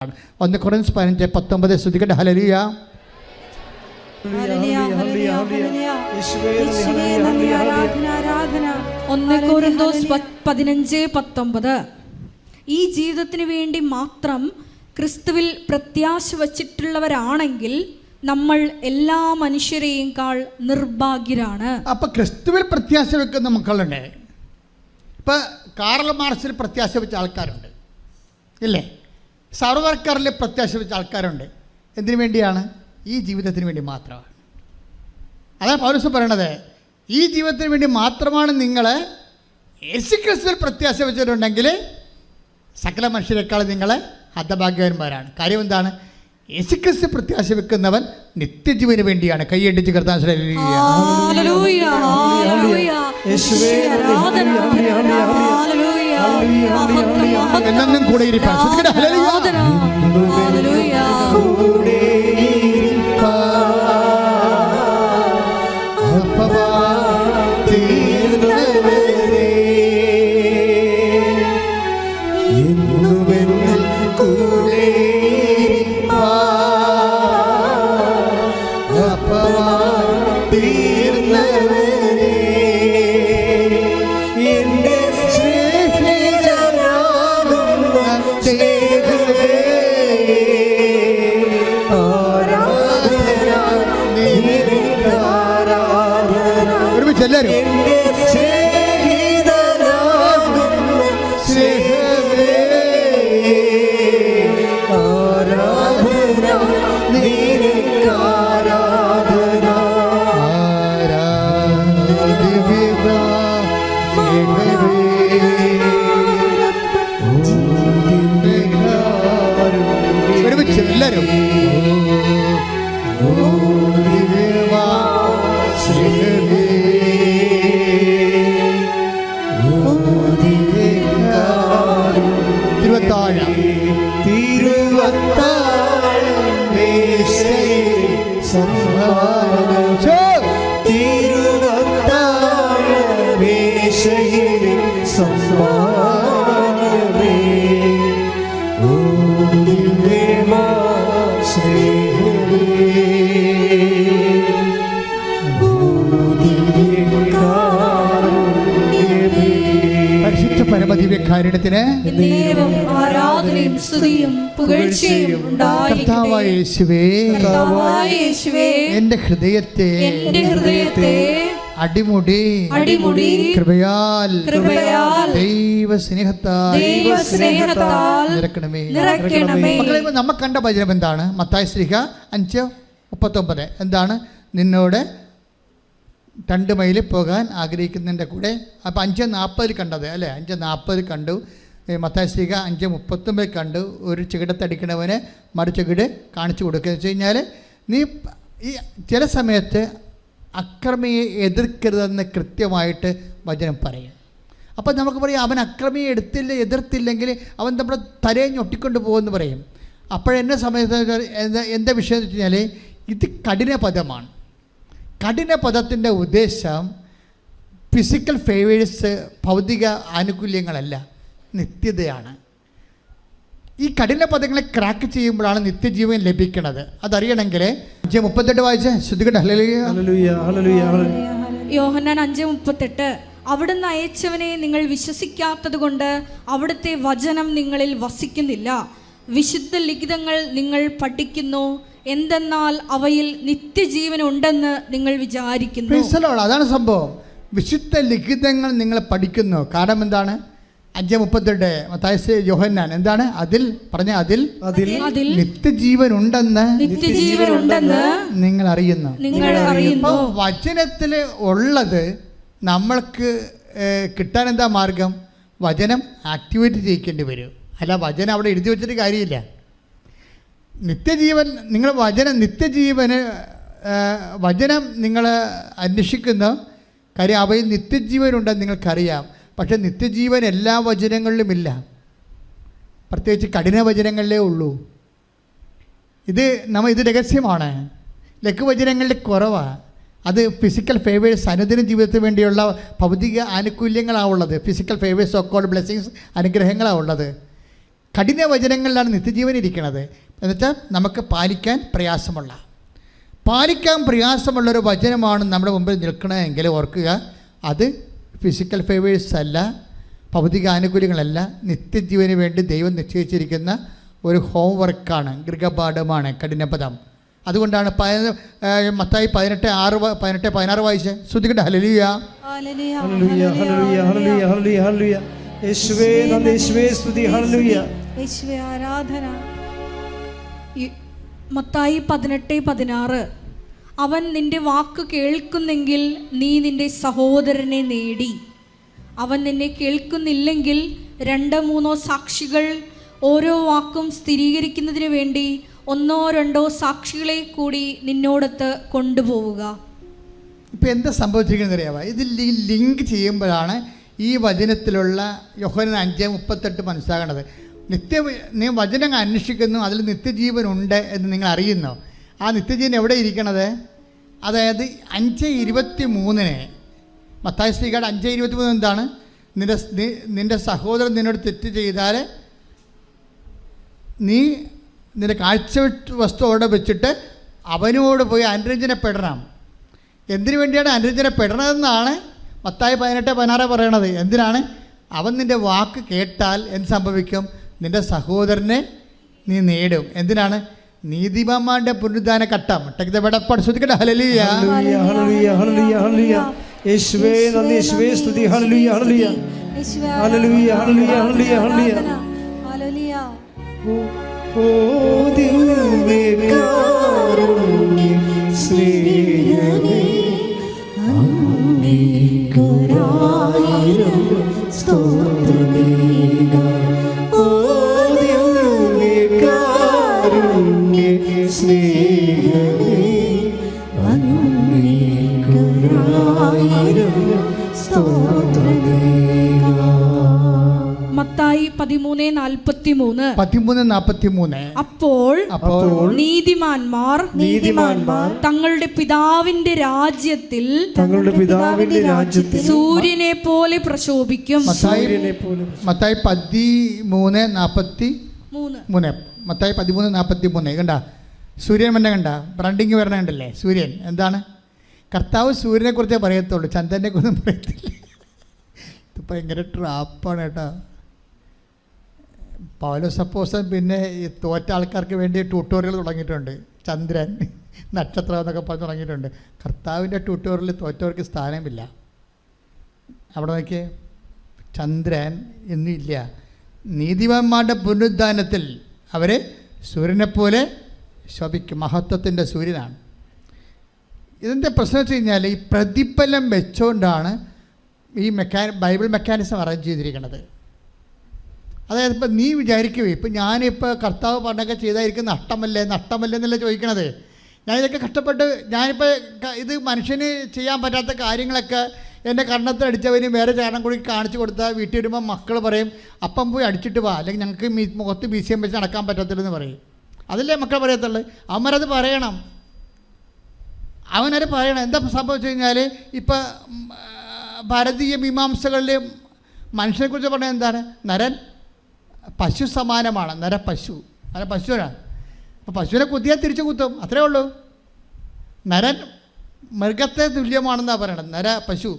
1 Corinthians 15:19 സ്തുതിക്കട്ടെ. Hallelujah. ഈ ജീവിതത്തിന് വേണ്ടി മാത്രം ക്രിസ്തുവിൽ പ്രത്യാശ വച്ചിട്ടുള്ളവരാണെങ്കിൽ നമ്മൾ എല്ലാ മനുഷ്യരെയും കാൾ നിർഭാഗ്യരാണ്. അപ്പൊ ക്രിസ്തുവിൽ പ്രത്യാശ വെക്കുന്ന മക്കളുണ്ട്. ഇപ്പൊ കാർൽ മാർക്സിൽ പ്രത്യാശ വെച്ച ആൾക്കാരുണ്ട്, ഇല്ലേ? സർവർക്കാരിൽ പ്രത്യാശ വെച്ച ആൾക്കാരുണ്ട്. എന്തിനു വേണ്ടിയാണ്? ഈ ജീവിതത്തിന് വേണ്ടി മാത്രമാണ്. അതാണ് പൗലോസ് പറയണത്. ഈ ജീവിതത്തിന് വേണ്ടി മാത്രമാണ് നിങ്ങൾ യേശുക്രിസ്തുവിൽ പ്രത്യാശ വെച്ചിട്ടുണ്ടെങ്കിൽ സകല മനുഷ്യരെക്കാൾ നിങ്ങൾ ഹതഭാഗ്യവാന്മാരാണ്. കാര്യം എന്താണ്? യേശുക്രിസ്തു പ്രത്യാശ വെക്കുന്നവൻ നിത്യജീവന് വേണ്ടിയാണ്. കൈയടിച്ച് കർത്താൻ എന്നും കൂടെ ഇരിപ്പാൻ. എല്ലാവരും പരമദിവ്യകാരുണ്യത്തിന് ആരാധനയും സ്തുതിയും പുകഴ്ചയും കർത്താവായ യേശുവേ, എന്റെ ഹൃദയത്തെ അടിമുടി കൃപയാൽ ദൈവസ്നേഹത്താൽ നിറക്കണമേ. മക്കളെ, നമ്മ കണ്ട വചനം എന്താണ്? മത്തായി ശ്ലീഹ 5:39. എന്താണ്? നിന്നോട് 2 മൈൽ പോകാൻ ആഗ്രഹിക്കുന്നതിൻ്റെ കൂടെ. അപ്പോൾ 5:40 കണ്ടത് അല്ലേ? 5:40 കണ്ടു. മത്തായി ശ്ലീഹ 5:39 കണ്ടു. ഒരു ചികിടത്തടിക്കണവന് മറുചികിട് കാണിച്ചു കൊടുക്കുക എന്ന് വെച്ച് കഴിഞ്ഞാൽ, നീ ഈ ചില സമയത്ത് അക്രമിയെ എതിർക്കരുതെന്ന് കൃത്യമായിട്ട് വചനം പറയും. അപ്പോൾ നമുക്ക് പറയാം, അവൻ അക്രമിയെ എതിർത്തില്ലെങ്കിൽ അവൻ നമ്മുടെ തലയെ ഞൊട്ടിക്കൊണ്ട് പോകുമെന്ന് പറയും. അപ്പോഴെന്നെ സമയത്ത് എന്താ വിഷയം എന്ന് വെച്ച് കഴിഞ്ഞാൽ, ഇത് കഠിന പദമാണ്. കഠിന പദത്തിൻ്റെ ഉദ്ദേശം ഫിസിക്കൽ ഫേവേഴ്സ്, ഭൗതിക ആനുകൂല്യങ്ങളല്ല, നിത്യതയാണ്. ഈ കഠിന പദങ്ങളെ ക്രാക്ക് ചെയ്യുമ്പോഴാണ് നിത്യജീവൻ ലഭിക്കുന്നത്. അതറിയണമെങ്കിൽ 5:38 വായിച്ച് ശ്രുതികട്ടെ. യോഹന്നാൻ 5:38. അവിടുന്ന് അയച്ചവനെ നിങ്ങൾ വിശ്വസിക്കാത്തത് കൊണ്ട് അവിടുത്തെ വചനം നിങ്ങളിൽ വസിക്കുന്നില്ല. വിശുദ്ധ ലിഖിതങ്ങൾ നിങ്ങൾ പഠിക്കുന്നു, എന്തെന്നാൽ അവയിൽ നിത്യജീവൻ ഉണ്ടെന്ന് നിങ്ങൾ വിചാരിക്കുന്നു. അതാണ് സംഭവം. വിശുദ്ധ ലിഖിതങ്ങൾ നിങ്ങൾ പഠിക്കുന്നു. കാരണം എന്താണ്? 5:38 യോഹന്നാൻ എന്താണ്? അതിൽ നിത്യജീവൻ ഉണ്ടെന്ന് നിങ്ങൾ അറിയുന്നു. വചനത്തിൽ ഉള്ളത് നമ്മൾക്ക് കിട്ടാൻ എന്താ മാർഗം? വചനം ആക്ടിവേറ്റ് ചെയ്യിക്കേണ്ടി വരും. അല്ല, വചനം അവിടെ എഴുതി വെച്ചിട്ട് കാര്യമില്ല. നിത്യജീവൻ നിങ്ങൾ വചനം നിങ്ങൾ അന്വേഷിക്കുന്ന കാര്യം, അവയിൽ നിത്യജീവനുണ്ടെന്ന് നിങ്ങൾക്കറിയാം. പക്ഷെ നിത്യജീവൻ എല്ലാ വചനങ്ങളിലുമില്ല, പ്രത്യേകിച്ച് കഠിന വചനങ്ങളിലേ ഉള്ളൂ. ഇത് രഹസ്യമാണ്. ലഘുവചനങ്ങളുടെ കുറവാണ്. അത് ഫിസിക്കൽ ഫേവേഴ്സ്, അനുദിന ജീവിതത്തിന് വേണ്ടിയുള്ള ഭൗതിക ആനുകൂല്യങ്ങളാണ് ഉള്ളത്. Physical favours, so called blessings, അനുഗ്രഹങ്ങളാണ് ഉള്ളത്. കഠിന വചനങ്ങളിലാണ് നിത്യജീവൻ ഇരിക്കുന്നത്. എന്നുവെച്ചാൽ നമുക്ക് പാലിക്കാൻ പ്രയാസമുള്ളൊരു വചനമാണ് നമ്മുടെ മുമ്പിൽ നിൽക്കണമെങ്കിൽ ഓർക്കുക, അത് ഫിസിക്കൽ ഫേവേഴ്സ് അല്ല, ഭൗതിക ആനുകൂല്യങ്ങളല്ല, നിത്യജീവന് വേണ്ടി ദൈവം നിശ്ചയിച്ചിരിക്കുന്ന ഒരു ഹോംവർക്കാണ്, ഗൃഹപാഠമാണ് കഠിനപദം. അതുകൊണ്ടാണ് മത്തായി 18:16 വായിച്ച് ശ്രദ്ധിക്കട്ടെ. ഹല്ലേലൂയ, ഹല്ലേലൂയ, ഹല്ലേലൂയ, ഹല്ലേലൂയ, ഹല്ലേലൂയ, ഹല്ലേലൂയ. യേശുവേ നന്ദി, യേശുവേ സ്തുതി, ഹല്ലേലൂയ, യേശുവേ ആരാധന. മത്തായി 18:16 അവൻ നിന്റെ വാക്ക് കേൾക്കുന്നെങ്കിൽ നീ നിന്റെ സഹോദരനെ നേടി. അവൻ നിന്നെ കേൾക്കുന്നില്ലെങ്കിൽ 2-3 സാക്ഷികൾ ഓരോ വാക്കും സ്ഥിരീകരിക്കുന്നതിന് വേണ്ടി 1-2 സാക്ഷികളെ കൂടി നിന്നോടത്ത് കൊണ്ടുപോവുക. ഇപ്പം എന്താ സംഭവിച്ചിരിക്കുന്നത് അറിയാമോ? ഇത് ലിങ്ക് ചെയ്യുമ്പോഴാണ് ഈ വചനത്തിലുള്ള യോഹന്നാൻ 5:38 മനസ്സിലാകേണ്ടത്. നീ വചനം അന്വേഷിക്കുന്നു, അതിൽ നിത്യജീവനുണ്ട് എന്ന് നിങ്ങൾ അറിയുന്നു. ആ നിത്യജീവൻ എവിടെ ഇരിക്കണത്? അതായത് 5:23 മത്തായി ശ്രീകാട് 5:23 എന്താണ്? നിൻ്റെ സഹോദരൻ നിന്നോട് തെറ്റ് ചെയ്താൽ നീ നിൻ്റെ കാഴ്ച വസ്തു അവിടെ വെച്ചിട്ട് അവനോട് പോയി അനുരഞ്ജനപ്പെടണം. എന്തിനു വേണ്ടിയാണ് അനുരഞ്ജനപ്പെടണമെന്നാണ് മത്തായി 18:16 പറയണത്. എന്തിനാണ്? അവൻ നിൻ്റെ വാക്ക് കേട്ടാൽ എന്ത് സംഭവിക്കും? നിൻ്റെ സഹോദരനെ നീ നേടും. എന്തിനാണ്? നീതിമാന്മാരുടെ പുനരുദ്ധാന ഘട്ടം. ശ്രദ്ധിക്കട്ടെ. ഹല്ലേലൂയ, ഹല്ലേലൂയ, ഹല്ലേലൂയ, ഹല്ലേലൂയ. യേശുവേ നന്ദി, യേശുവേ സ്തുതി, ഹല്ലേലൂയ, ഹല്ലേലൂയ, ഹല്ലേലൂയ, ഹല്ലേലൂയ, ഹല്ലേലൂയ, ഹല്ലേലൂയ. ഓ ദിവ്യകാരുണ്യ സ്നേഹമേ, അങ്ങേക്കൊരായിരം സ്തോത്രമേക. ഓ ദിവ്യകാരുണ്യ സ്നേഹമേ, അങ്ങേക്കൊരായിരം സ്തോത്രമേക. മത്തായി 13:43 അപ്പോൾ നീതിമാന്മാർ തങ്ങളുടെ പിതാവിന്റെ രാജ്യത്തിൽ സൂര്യനെ പോലെ പ്രശോഭിക്കും. മത്തായി 13:43 കണ്ട, സൂര്യൻ വന്നെ കണ്ട, ബ്രാൻഡിങ് വരണ കണ്ടല്ലേ? സൂര്യൻ എന്താണ്? കർത്താവ് സൂര്യനെ കുറിച്ചേ പറയത്തുള്ളൂ, ചന്ദ്രനെ കുറിച്ചും പറയത്തില്ല. ഇത് ഭയങ്കര ട്രാപ്പാണ് കേട്ടോ. പൗലോസ് അപ്പോസ്തലൻ പിന്നെ ഈ തോറ്റ ആൾക്കാർക്ക് വേണ്ടി ട്യൂട്ടോറിയൽ തുടങ്ങിയിട്ടുണ്ട്. ചന്ദ്രൻ, നക്ഷത്രം എന്നൊക്കെ പറഞ്ഞ് തുടങ്ങിയിട്ടുണ്ട്. കർത്താവിൻ്റെ ട്യൂട്ടോറിയലിൽ തോറ്റവർക്ക് സ്ഥാനമില്ല. അവിടെ നോക്കിയേ, ചന്ദ്രൻ എന്നില്ല. നീതിമാന്മാരുടെ പുനരുദ്ധാനത്തിൽ അവർ സൂര്യനെപ്പോലെ ശോഭിക്കും. മഹത്വത്തിൻ്റെ സൂര്യനാണ്. ഇതിൻ്റെ പ്രശ്നം വെച്ച് കഴിഞ്ഞാൽ ഈ പ്രതിഫലം വെച്ചുകൊണ്ടാണ് ഈ ബൈബിൾ മെക്കാനിസം അറേഞ്ച് ചെയ്തിരിക്കുന്നത്. അതായത് ഇപ്പം നീ വിചാരിക്കുവേ, ഇപ്പം ഞാനിപ്പോൾ കർത്താവ് പറഞ്ഞൊക്കെ ചെയ്തായിരിക്കും നഷ്ടമല്ലേ എന്നല്ല ചോദിക്കണത്. ഞാനിതൊക്കെ കഷ്ടപ്പെട്ട് ഞാനിപ്പോൾ ഇത് മനുഷ്യന് ചെയ്യാൻ പറ്റാത്ത കാര്യങ്ങളൊക്കെ എൻ്റെ കണ്ണത്തടിച്ചവന് വേറെ ചാരണം കൂടി കാണിച്ചു കൊടുത്താൽ വീട്ടിൽ വരുമ്പോൾ മക്കൾ പറയും, അപ്പം പോയി അടിച്ചിട്ട് വാ, അല്ലെങ്കിൽ ഞങ്ങൾക്ക് മുഖത്ത് BCM വെച്ച് നടക്കാൻ പറ്റത്തില്ലെന്ന് പറയും. അതല്ലേ മക്കൾ പറയത്തുള്ളൂ. അവന്മാരത് പറയണം. എന്താ സംഭവിച്ചു കഴിഞ്ഞാൽ ഇപ്പം ഭാരതീയ മീമാംസകളിൽ മനുഷ്യനെക്കുറിച്ച് പറഞ്ഞാൽ എന്താണ്? നരൻ പശു സമാനമാണ്. പശുവിനാണ്. അപ്പോൾ പശുവിനെ കുത്തിയാൽ തിരിച്ചു കുത്തും, അത്രേ ഉള്ളൂ. നരൻ മൃഗത്തെ തുല്യമാണെന്നാണ് പറയണത്. പശു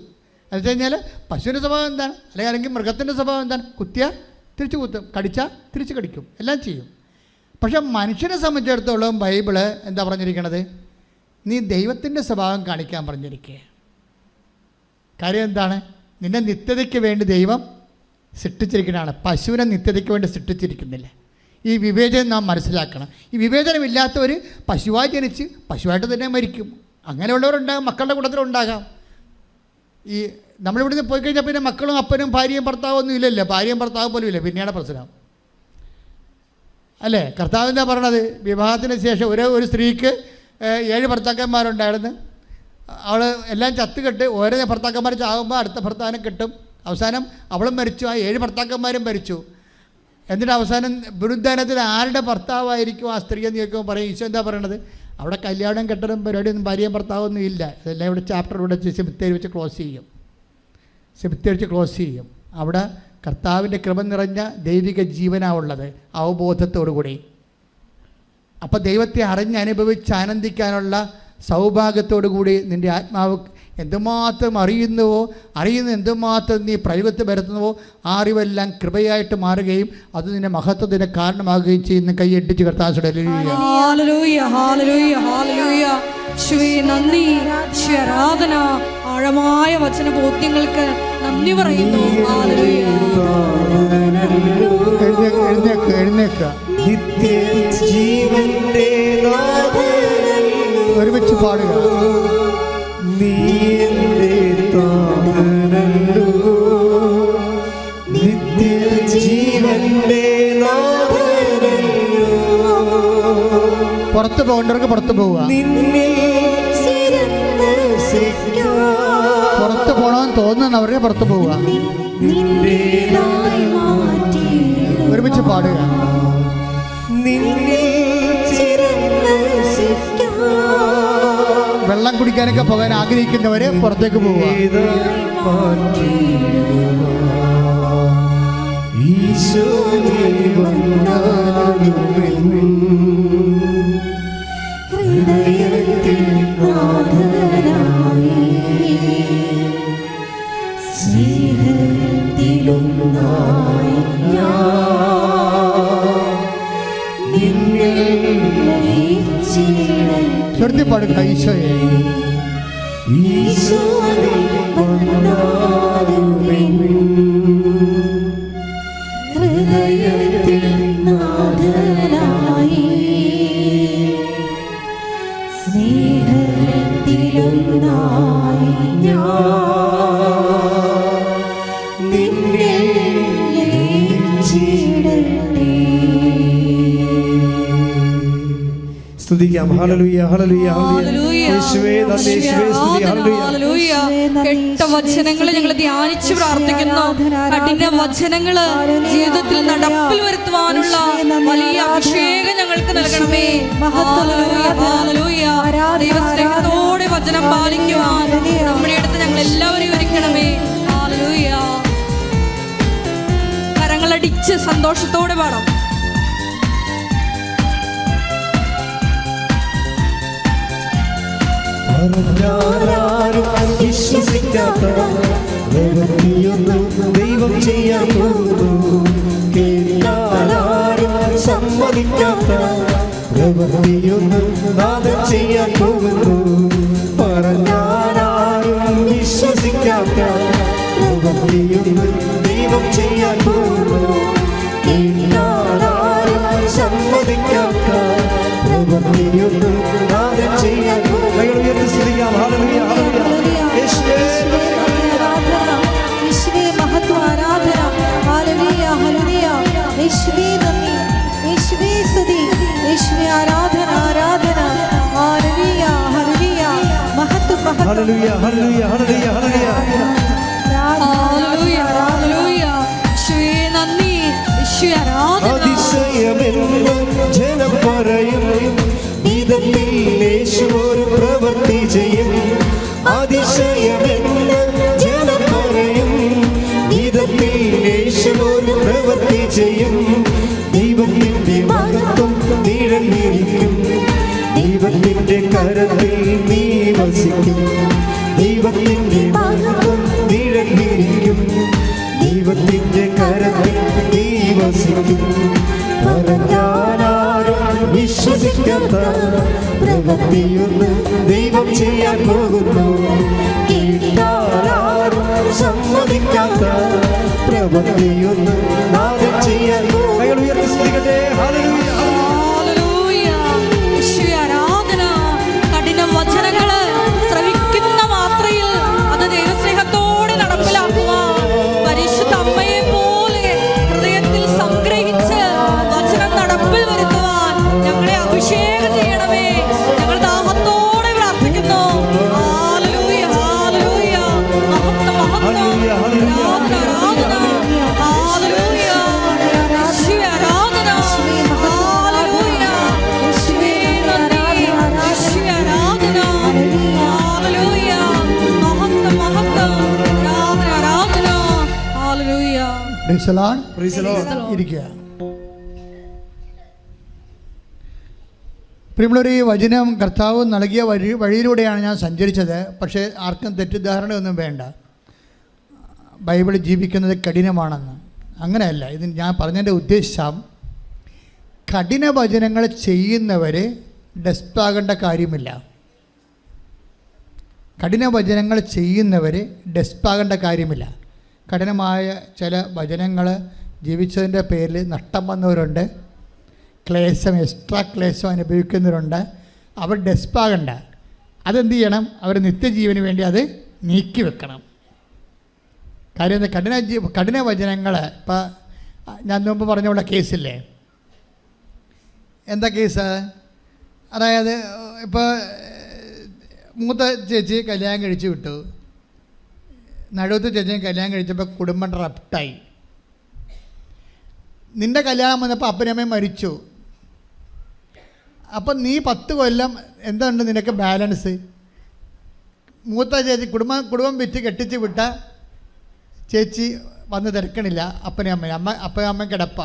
എന്ന് വെച്ച് കഴിഞ്ഞാൽ പശുവിൻ്റെ സ്വഭാവം എന്താണ്? അല്ലെങ്കിൽ മൃഗത്തിൻ്റെ സ്വഭാവം എന്താണ്? കുത്തിയാൽ തിരിച്ചു കുത്തും, കടിച്ചാൽ തിരിച്ച് കടിക്കും, എല്ലാം ചെയ്യും. പക്ഷെ മനുഷ്യനെ സംബന്ധിച്ചിടത്തോളം ബൈബിള് എന്താ പറഞ്ഞിരിക്കണത്? നീ ദൈവത്തിൻ്റെ സ്വഭാവം കാണിക്കാൻ പറഞ്ഞിരിക്കുക. കാര്യം എന്താണ്? നിന്നെ നിത്യതയ്ക്ക് വേണ്ടി ദൈവം സൃഷ്ടിച്ചിരിക്കുന്നതാണ്. പശുവിനെ നിത്യതയ്ക്ക് വേണ്ടി സൃഷ്ടിച്ചിരിക്കുന്നില്ല. ഈ വിവേചനം നാം മനസ്സിലാക്കണം. ഈ വിവേചനമില്ലാത്തവർ പശുവായി ജനിച്ച് പശുവായിട്ട് തന്നെ മരിക്കും. അങ്ങനെയുള്ളവരുണ്ടാകും, മക്കളുടെ കൂട്ടത്തിലുണ്ടാകാം. ഈ നമ്മളിവിടുന്ന് പോയി കഴിഞ്ഞാൽ പിന്നെ മക്കളും അപ്പനും ഭാര്യയും ഭർത്താവും ഒന്നും ഇല്ലല്ലോ. ഭാര്യയും ഭർത്താവും പോലും ഇല്ല, പിന്നെയാണ് പ്രശ്നം അല്ലേ? കർത്താവ് എന്താ പറയണത്? വിവാഹത്തിന് ശേഷം ഒരു സ്ത്രീക്ക് 7 ഭർത്താക്കന്മാരുണ്ടായിരുന്നു. അവൾ എല്ലാം ചത്തുകെട്ട് ഓരോ ഭർത്താക്കന്മാർ ചാകുമ്പോൾ അടുത്ത ഭർത്താവിനെ കിട്ടും. അവസാനം അവളും മരിച്ചു, ആ 7 ഭർത്താക്കന്മാരും മരിച്ചു. എന്നിട്ട് അവസാനം പുനരുദ്ധാനത്തിൽ ആരുടെ ഭർത്താവായിരിക്കും ആ സ്ത്രീ എന്ന് ചോദിക്കുമ്പോൾ പറയും, ഈശോ എന്താ പറയണത്? അവിടെ കല്യാണം കെട്ടലും പരിപാടിയൊന്നും ഭാര്യയും ഭർത്താവൊന്നും ഇല്ല. ഇതെല്ലാം ഇവിടെ ചാപ്റ്റർ ഇവിടെ സെമിത്തേരി വെച്ച് ക്ലോസ് ചെയ്യും. അവിടെ കർത്താവിൻ്റെ കൃപ നിറഞ്ഞ ദൈവിക ജീവനാണ് ഉള്ളത്, അവബോധത്തോടു കൂടി. അപ്പോൾ ദൈവത്തെ അറിഞ്ഞനുഭവിച്ച് ആനന്ദിക്കാനുള്ള സൗഭാഗ്യത്തോടു കൂടി നിൻ്റെ ആത്മാവ് എന്തുമാത്രം അറിയുന്ന എന്തുമാത്രം നീ പ്രയോഗത്തിൽ വരുത്തുന്നുവോ ആ അറിവെല്ലാം കൃപയായിട്ട് മാറുകയും അത് നിന്റെ മഹത്വത്തിന് കാരണമാകുകയും ചെയ്യുന്ന കൈയടിച്ച് കർത്താവോട് ആരാധന. ആഴമായ വചന ബോധ്യങ്ങൾക്ക് നന്ദി പറയുന്നു. എഴുന്നേക്ക നിത്യജീവന്റെ ഒരുമിച്ച് പാടുക. നീ എന്റെ താതനല്ലോ, നിത്യജീവന്റെ നാഥനല്ലോ. പുറത്ത് പോകേണ്ടവർക്ക് പുറത്ത് പോവുക. പുറത്ത് പോകണമെന്ന് തോന്നുന്നവരെ പുറത്ത് പോവുക. ഒരുമിച്ച് പാടുക. വെള്ളം കുടിക്കാനൊക്കെ പോകാൻ ആഗ്രഹിക്കുന്നവര് പുറത്തേക്ക് പോവുക. ചൊരുത്തി പാടുക. ഈശോയെ ഹൃദയത്തിൽ നാഥനായി സ്നേഹത്തിലൊന്നായി ഞാൻ നിന്നെ ലയിച്ചിടട്ടെ. സ്തുതിക്കാം. ഹല്ലേലൂയ ഹല്ലേലൂയ ഹല്ലേലൂയ. യേശുവേ നന്ദി, യേശുവേ സ്തുതി. ഹല്ലേലൂയ. കേട്ട വചനങ്ങൾ ഞങ്ങൾ ധ്യാനിച്ച് പ്രാർത്ഥിക്കുന്നു. കഠിന വചനങ്ങള് ജീവിതത്തിൽ നടപ്പിൽ വരുത്തുവാനുള്ള വലിയ അഭിഷേകം ഞങ്ങൾക്ക് നൽകണമേ. ദൈവസ്നേഹത്തോടെ വചനം പാലിക്കുവാൻ നമ്മുടെ അടുത്ത് ഞങ്ങൾ എല്ലാവരെയും ഒരുക്കണമേ. ഹല്ലേലൂയ. കരങ്ങളടിച്ച് സന്തോഷത്തോടെ പാടാം. പറഞ്ഞാലും വിശ്വസിക്കാത്ത പ്രവൃത്തിയൊന്നും ദൈവം ചെയ്യാൻ പോകുന്നു. കേട്ടാലും സമ്മതിക്കാത്ത പ്രവൃത്തിയൊന്നും നാഥൻ ചെയ്യാൻ പോകുന്നു. പറഞ്ഞാലും വിശ്വസിക്കാത്ത പ്രവൃത്തിയൊന്നും ദൈവം ചെയ്യാൻ പോകുന്നു. കേട്ടാലും സമ്മതിക്കാത്ത പ്രവൃത്തിയൊന്നും നാഥൻ ചെയ്യാൻ പോകുന്നു. യേശുവേ മഹത്വ ആരാധന. ഹല്ലേലൂയ ഹല്ലേലൂയ. യേശുവേ നന്ദി, യേശുവേ സ്തുതി, യേശുവേ ആരാധന ആരാധന. ഹല്ലേലൂയ ഹല്ലേലൂയ. മഹത്വ മഹത്വ. ഹല്ലേലൂയ ഹല്ലേലൂയ ഹല്ലേലൂയ ഹല്ലേലൂയ. ഹല്ലേലൂയ ഹല്ലേലൂയ. യേശുവേ നന്ദി, യേശുവേ ആരാധന. അതിശയമെന്ന് ജനം പറയും, ഇതത്തിൽ യേശു ഒരു പ്രവൃത്തി ചെയ്യും. അതിശയമെന്ന് ജനം പറയും, ഇതത്തിൽ യേശു ഒരു പ്രവൃത്തി ചെയ്യും. ദൈവത്തിന്റെ മഹത്വം നിഴലിരിക്കും, ദൈവത്തിന്റെ കരത്തിൽ നീ വസിക്കും. ദൈവത്തിന്റെ മഹത്വം നിഴലിരിക്കും, ദൈവത്തിന്റെ കരത്തിൽ നീ വസിക്കും. പറഞ്ഞാലും വിശ്വസിക്കാത്ത പ്രവൃത്തിയൊന്ന് ദൈവം ചെയ്യാൻ പോകുന്നു. കേട്ടാലും സമ്മതിക്കാത്ത പ്രവൃത്തിയൊന്ന് നാഥൻ ചെയ്യാൻ പോകുന്നു. ഹല്ലേലൂയ. യേശുവേ ആരാധന. കഠിന വചനങ്ങള് ശ്രവിക്കുന്ന മാത്രയിൽ അത് ദൈവസ്നേഹത്തോടെ നടപ്പിലാക്കുവാൻ പരിശുദ്ധ അമ്മയെ പോലെ ഹൃദയത്തിൽ സംഗ്രഹിച്ച് വചനം നടപ്പിൽ വരുത്തുവാൻ ഞങ്ങളെ അഭിഷേകം ചെയ്യണമേ. ഞങ്ങൾ ദാഹത്തോടെ പ്രാർത്ഥിക്കുന്നു. Hallelujah hallelujah. മഹത്വം മഹത്വം. ആരാധന ആരാധന. ഹല്ലേലൂയ. യേശുവേ ആരാധന. Praise the Lord. Praise the Lord. ഇരിക്കുക. പ്രിയമുള്ളവരെ, ഈ വചനം കർത്താവ് നൽകിയ വഴിയിലൂടെയാണ് ഞാൻ സഞ്ചരിച്ചത്. പക്ഷേ ആർക്കും തെറ്റിദ്ധാരണയൊന്നും വേണ്ട, ബൈബിൾ ജീവിക്കുന്നത് കഠിനമാണെന്ന്. അങ്ങനെയല്ല. ഇത് ഞാൻ പറഞ്ഞതിൻ്റെ ഉദ്ദേശം, കഠിന വചനങ്ങൾ ചെയ്യുന്നവർ ഡെസ്പാകേണ്ട കാര്യമില്ല. കഠിന വചനങ്ങൾ ചെയ്യുന്നവർ ഡെസ്പാകേണ്ട കാര്യമില്ല. കഠിനമായ ചില വചനങ്ങൾ ജീവിച്ചതിൻ്റെ പേരിൽ നഷ്ടം വന്നവരുണ്ട്, ക്ലേശം, എക്സ്ട്രാ ക്ലേശം അനുഭവിക്കുന്നവരുണ്ട്. അവർ ഡെസ്പാകണ്ട. അതെന്ത് ചെയ്യണം? അവർ നിത്യജീവന് വേണ്ടി അത് നീക്കി വെക്കണം. കാര്യം എന്താ? കഠിന വചനങ്ങൾ, ഇപ്പം ഞാൻ മുമ്പ് പറഞ്ഞുള്ള കേസില്ലേ, എന്താ കേസ്? അതായത് ഇപ്പോൾ മൂത്ത ചേച്ചി കല്യാണം കഴിച്ച് വിട്ടു, നടുവത്തെ ചേച്ചിയും കല്യാണം കഴിച്ചപ്പോൾ കുടുംബം റപ്റ്റായി. നിൻ്റെ കല്യാണം വന്നപ്പോൾ അപ്പനമ്മയും മരിച്ചു. അപ്പം നീ 10 കൊല്ലം എന്തുണ്ട് നിനക്ക് ബാലൻസ്? മൂത്ത ചേച്ചി കുടുംബം വിറ്റ് കെട്ടിച്ച് വിട്ട ചേച്ചി വന്ന് തിരക്കണില്ല അപ്പനെയും അമ്മയും. അപ്പനും കിടപ്പ.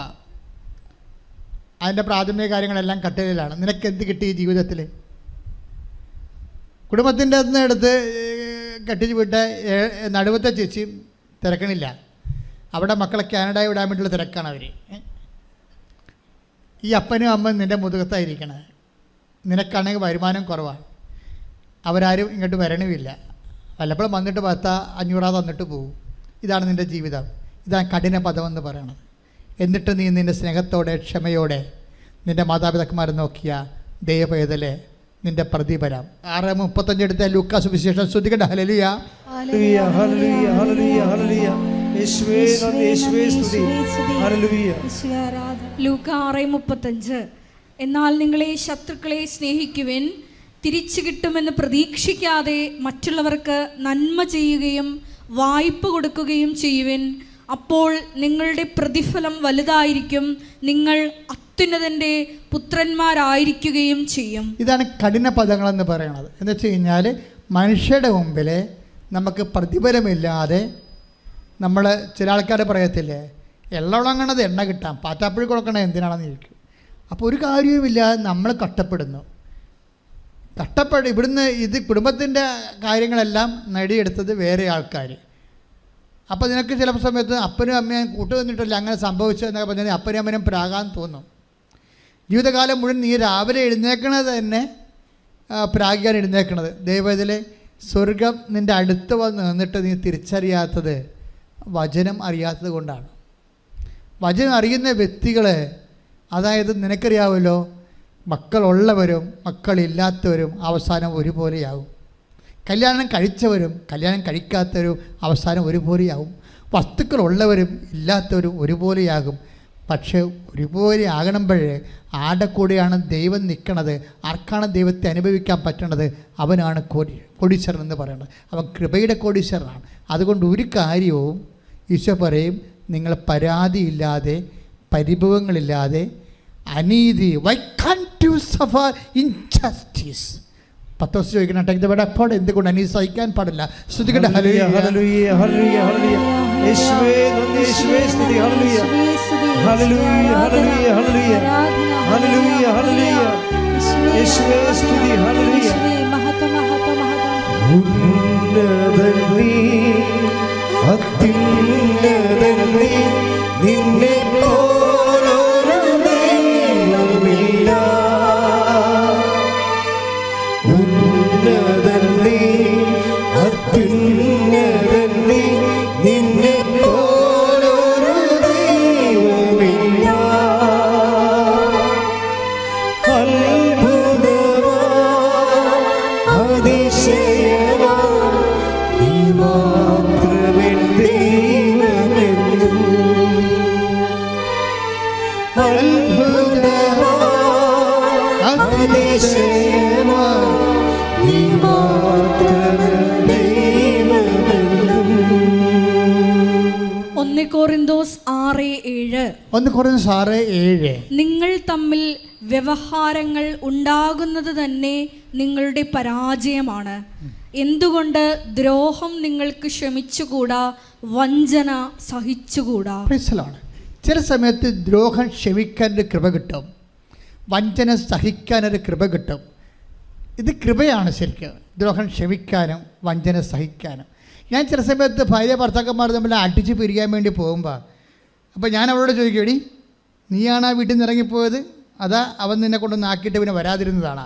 അതിൻ്റെ പ്രാഥമിക കാര്യങ്ങളെല്ലാം കട്ടിലാണ്. നിനക്ക് എന്ത് കിട്ടി ഈ ജീവിതത്തിൽ? കുടുംബത്തിൻ്റെ അടുത്ത് കെട്ടിച്ച് വിട്ട നടുവത്തെ ചേച്ചി തിരക്കണില്ല. അവിടെ മക്കളെ കാനഡയിൽ വിടാൻ വേണ്ടിയുള്ള തിരക്കാണ് അവർ. ഈ അപ്പനും അമ്മയും നിൻ്റെ മുതുകത്തായിരിക്കണത്. നിനക്കാണെങ്കിൽ വരുമാനം കുറവാണ്, അവരാരും ഇങ്ങോട്ട് വരണമില്ല. വല്ലപ്പോഴും വന്നിട്ട് 500 തന്നിട്ട് പോകും. ഇതാണ് നിൻ്റെ ജീവിതം. ഇതാണ് കഠിന പദമെന്ന് പറയണത്. എന്നിട്ട് നീ നിൻ്റെ സ്നേഹത്തോടെ ക്ഷമയോടെ നിൻ്റെ മാതാപിതാക്കന്മാരെ നോക്കിയ ദൈവപൈതലെ നിൻ്റെ പ്രതിഫലം. 6:35 എടുത്ത ലൂക്കാ സുവിശേഷം. ശ്രദ്ധിക്കട്ടെ. ഹല്ലേലൂയ, ഹല്ലേലൂയ, ഹല്ലേലൂയ, ഹല്ലേലൂയ, ഹല്ലേലൂയ. യേശുവേ നന്ദി, യേശുവേ സ്തുതി. ഹല്ലേലൂയ. ലൂക്ക 6:35. എന്നാൽ നിങ്ങളെ ശത്രുക്കളെ സ്നേഹിക്കുവിൻ, തിരിച്ചു കിട്ടുമെന്ന് പ്രതീക്ഷിക്കാതെ മറ്റുള്ളവർക്ക് നന്മ ചെയ്യുകയും വായ്പ കൊടുക്കുകയും ചെയ്യുവിൻ. അപ്പോൾ നിങ്ങളുടെ പ്രതിഫലം വലുതായിരിക്കും, നിങ്ങൾ അത്യുന്നതൻ്റെ പുത്രന്മാരായിരിക്കുകയും ചെയ്യും. ഇതാണ് കഠിന പദങ്ങളെന്ന് പറയണത്. എന്ന് വെച്ച് കഴിഞ്ഞാൽ മനുഷ്യരുടെ മുമ്പിൽ നമുക്ക് പ്രതിഫലമില്ലാതെ നമ്മൾ ചില ആൾക്കാർ പറയത്തില്ലേ, എള്ളവളങ്ങണത് എണ്ണ കിട്ടാം, പാറ്റാപ്പുഴി കൊടുക്കണത് എന്തിനാണെന്ന് ചോദിക്കും. അപ്പോൾ ഒരു കാര്യവുമില്ലാതെ നമ്മൾ കഷ്ടപ്പെടുന്നു. ഇവിടുന്ന് ഇത് കുടുംബത്തിൻ്റെ കാര്യങ്ങളെല്ലാം നേടിയെടുത്തത് വേറെ ആൾക്കാർ. അപ്പോൾ നിനക്ക് ചില സമയത്ത് അപ്പനും അമ്മയും കൂട്ടുവന്നിട്ടില്ല അങ്ങനെ സംഭവിച്ചതെന്നൊക്കെ പറഞ്ഞാൽ അപ്പനും അമ്മനും പ്രാകാൻ തോന്നും. ജീവിതകാലം മുഴുവൻ നീ രാവിലെ എഴുന്നേക്കണത് തന്നെ പ്രാഗിക്കാൻ എഴുന്നേക്കണത്. ദൈവത്തിലെ സ്വർഗം നിൻ്റെ അടുത്ത് വന്ന് നിന്നിട്ട് നീ തിരിച്ചറിയാത്തത് വചനം അറിയാത്തത് കൊണ്ടാണ്. വചനം അറിയുന്ന വ്യക്തികൾ, അതായത് നിനക്കറിയാമല്ലോ, മക്കളുള്ളവരും മക്കളില്ലാത്തവരും അവസാനം ഒരുപോലെയാകും. കല്യാണം കഴിച്ചവരും കല്യാണം കഴിക്കാത്തവരും അവസാനം ഒരുപോലെയാകും. വസ്തുക്കളുള്ളവരും ഇല്ലാത്തവരും ഒരുപോലെയാകും. പക്ഷേ ഒരുപോലെ ആകണമ്പോഴേ ആരുടെ കൂടെയാണ് ദൈവം നിൽക്കണത്, ആർക്കാണ് ദൈവത്തെ അനുഭവിക്കാൻ പറ്റണത്, അവനാണ് കോടീശ്വരൻ എന്ന് പറയുന്നത്. അവൻ കൃപയുടെ കോടീശ്വരനാണ്. അതുകൊണ്ട് ഒരു കാര്യവും ഈശോ പറയും, നിങ്ങൾ പരാതിയില്ലാതെ പരിഭവങ്ങളില്ലാതെ അനീതി, why can't you suffer injustice? പത്തോസ് ചോദിക്കണം, അപ്പോൾ എന്തുകൊണ്ട് അനീതി സഹിക്കാൻ പാടില്ല? ശ്രുതികട്ടെ. ഹല്ലേലൂയ, ഹല്ലേലൂയ, ഹല്ലേലൂയ, ഹല്ലേലൂയ. യേശുവേ നന്ദി, യേശുവേ സ്തുതി. ഹല്ലേലൂയ, ഹല്ലേലൂയ, ഹല്ലേലൂയ, ഹല്ലേലൂയ, ഹല്ലേലൂയ, ഹല്ലേലൂയ. യേശുവേ സ്തുതി. ഹല്ലേലൂയ. ഉന്നതൻ നീ, അത്യുന്നതൻ നീ, നിന്നെ പോലൊരു ദൈവമില്ല. ഉന്നതൻ നീ, അത്യുന്നതൻ നീ, നിന്നെ പോലൊരു ദൈവമില്ല. അത്ഭുതമാ, അതിശയമാ, നീ മാത്രമെൻ ദൈവമെന്നും. അത്ഭുതമാ, അതിശയമാ, നീ മാത്രമെൻ ദൈവമെന്നും. 1 കൊറിന്തോസ് 6:7. 1 കൊറിന്തോസ് 6:7. നിങ്ങൾ തമ്മിൽ വ്യവഹാരങ്ങൾ ഉണ്ടാകുന്നത് തന്നെ നിങ്ങളുടെ പരാജയമാണ്. എന്തുകൊണ്ട് ദ്രോഹം നിങ്ങൾക്ക് ക്ഷമിച്ചുകൂടാ, വഞ്ചന സഹിച്ചുകൂടാ? ചില സമയത്ത് ദ്രോഹം ക്ഷമിക്കാനൊരു കൃപ കിട്ടും, വഞ്ചന സഹിക്കാനൊരു കൃപ കിട്ടും. ഇത് കൃപയാണ് ശരിക്കും, ദ്രോഹം ക്ഷമിക്കാനും വഞ്ചന സഹിക്കാനും. ഞാൻ ചില സമയത്ത് ഭാര്യ ഭർത്താക്കന്മാർ തമ്മിൽ അടിച്ച് പിരിയാൻ വേണ്ടി പോകുമ്പോൾ അപ്പോൾ ഞാൻ അവളോട് ചോദിക്കും, എടി നീയാണ് ആ വീട്ടിൽ നിന്ന് ഇറങ്ങിപ്പോയത്, അതാ അവൻ നിന്നെ കൊണ്ടൊന്ന് ആക്കിയിട്ട് പിന്നെ വരാതിരുന്നതാണ്?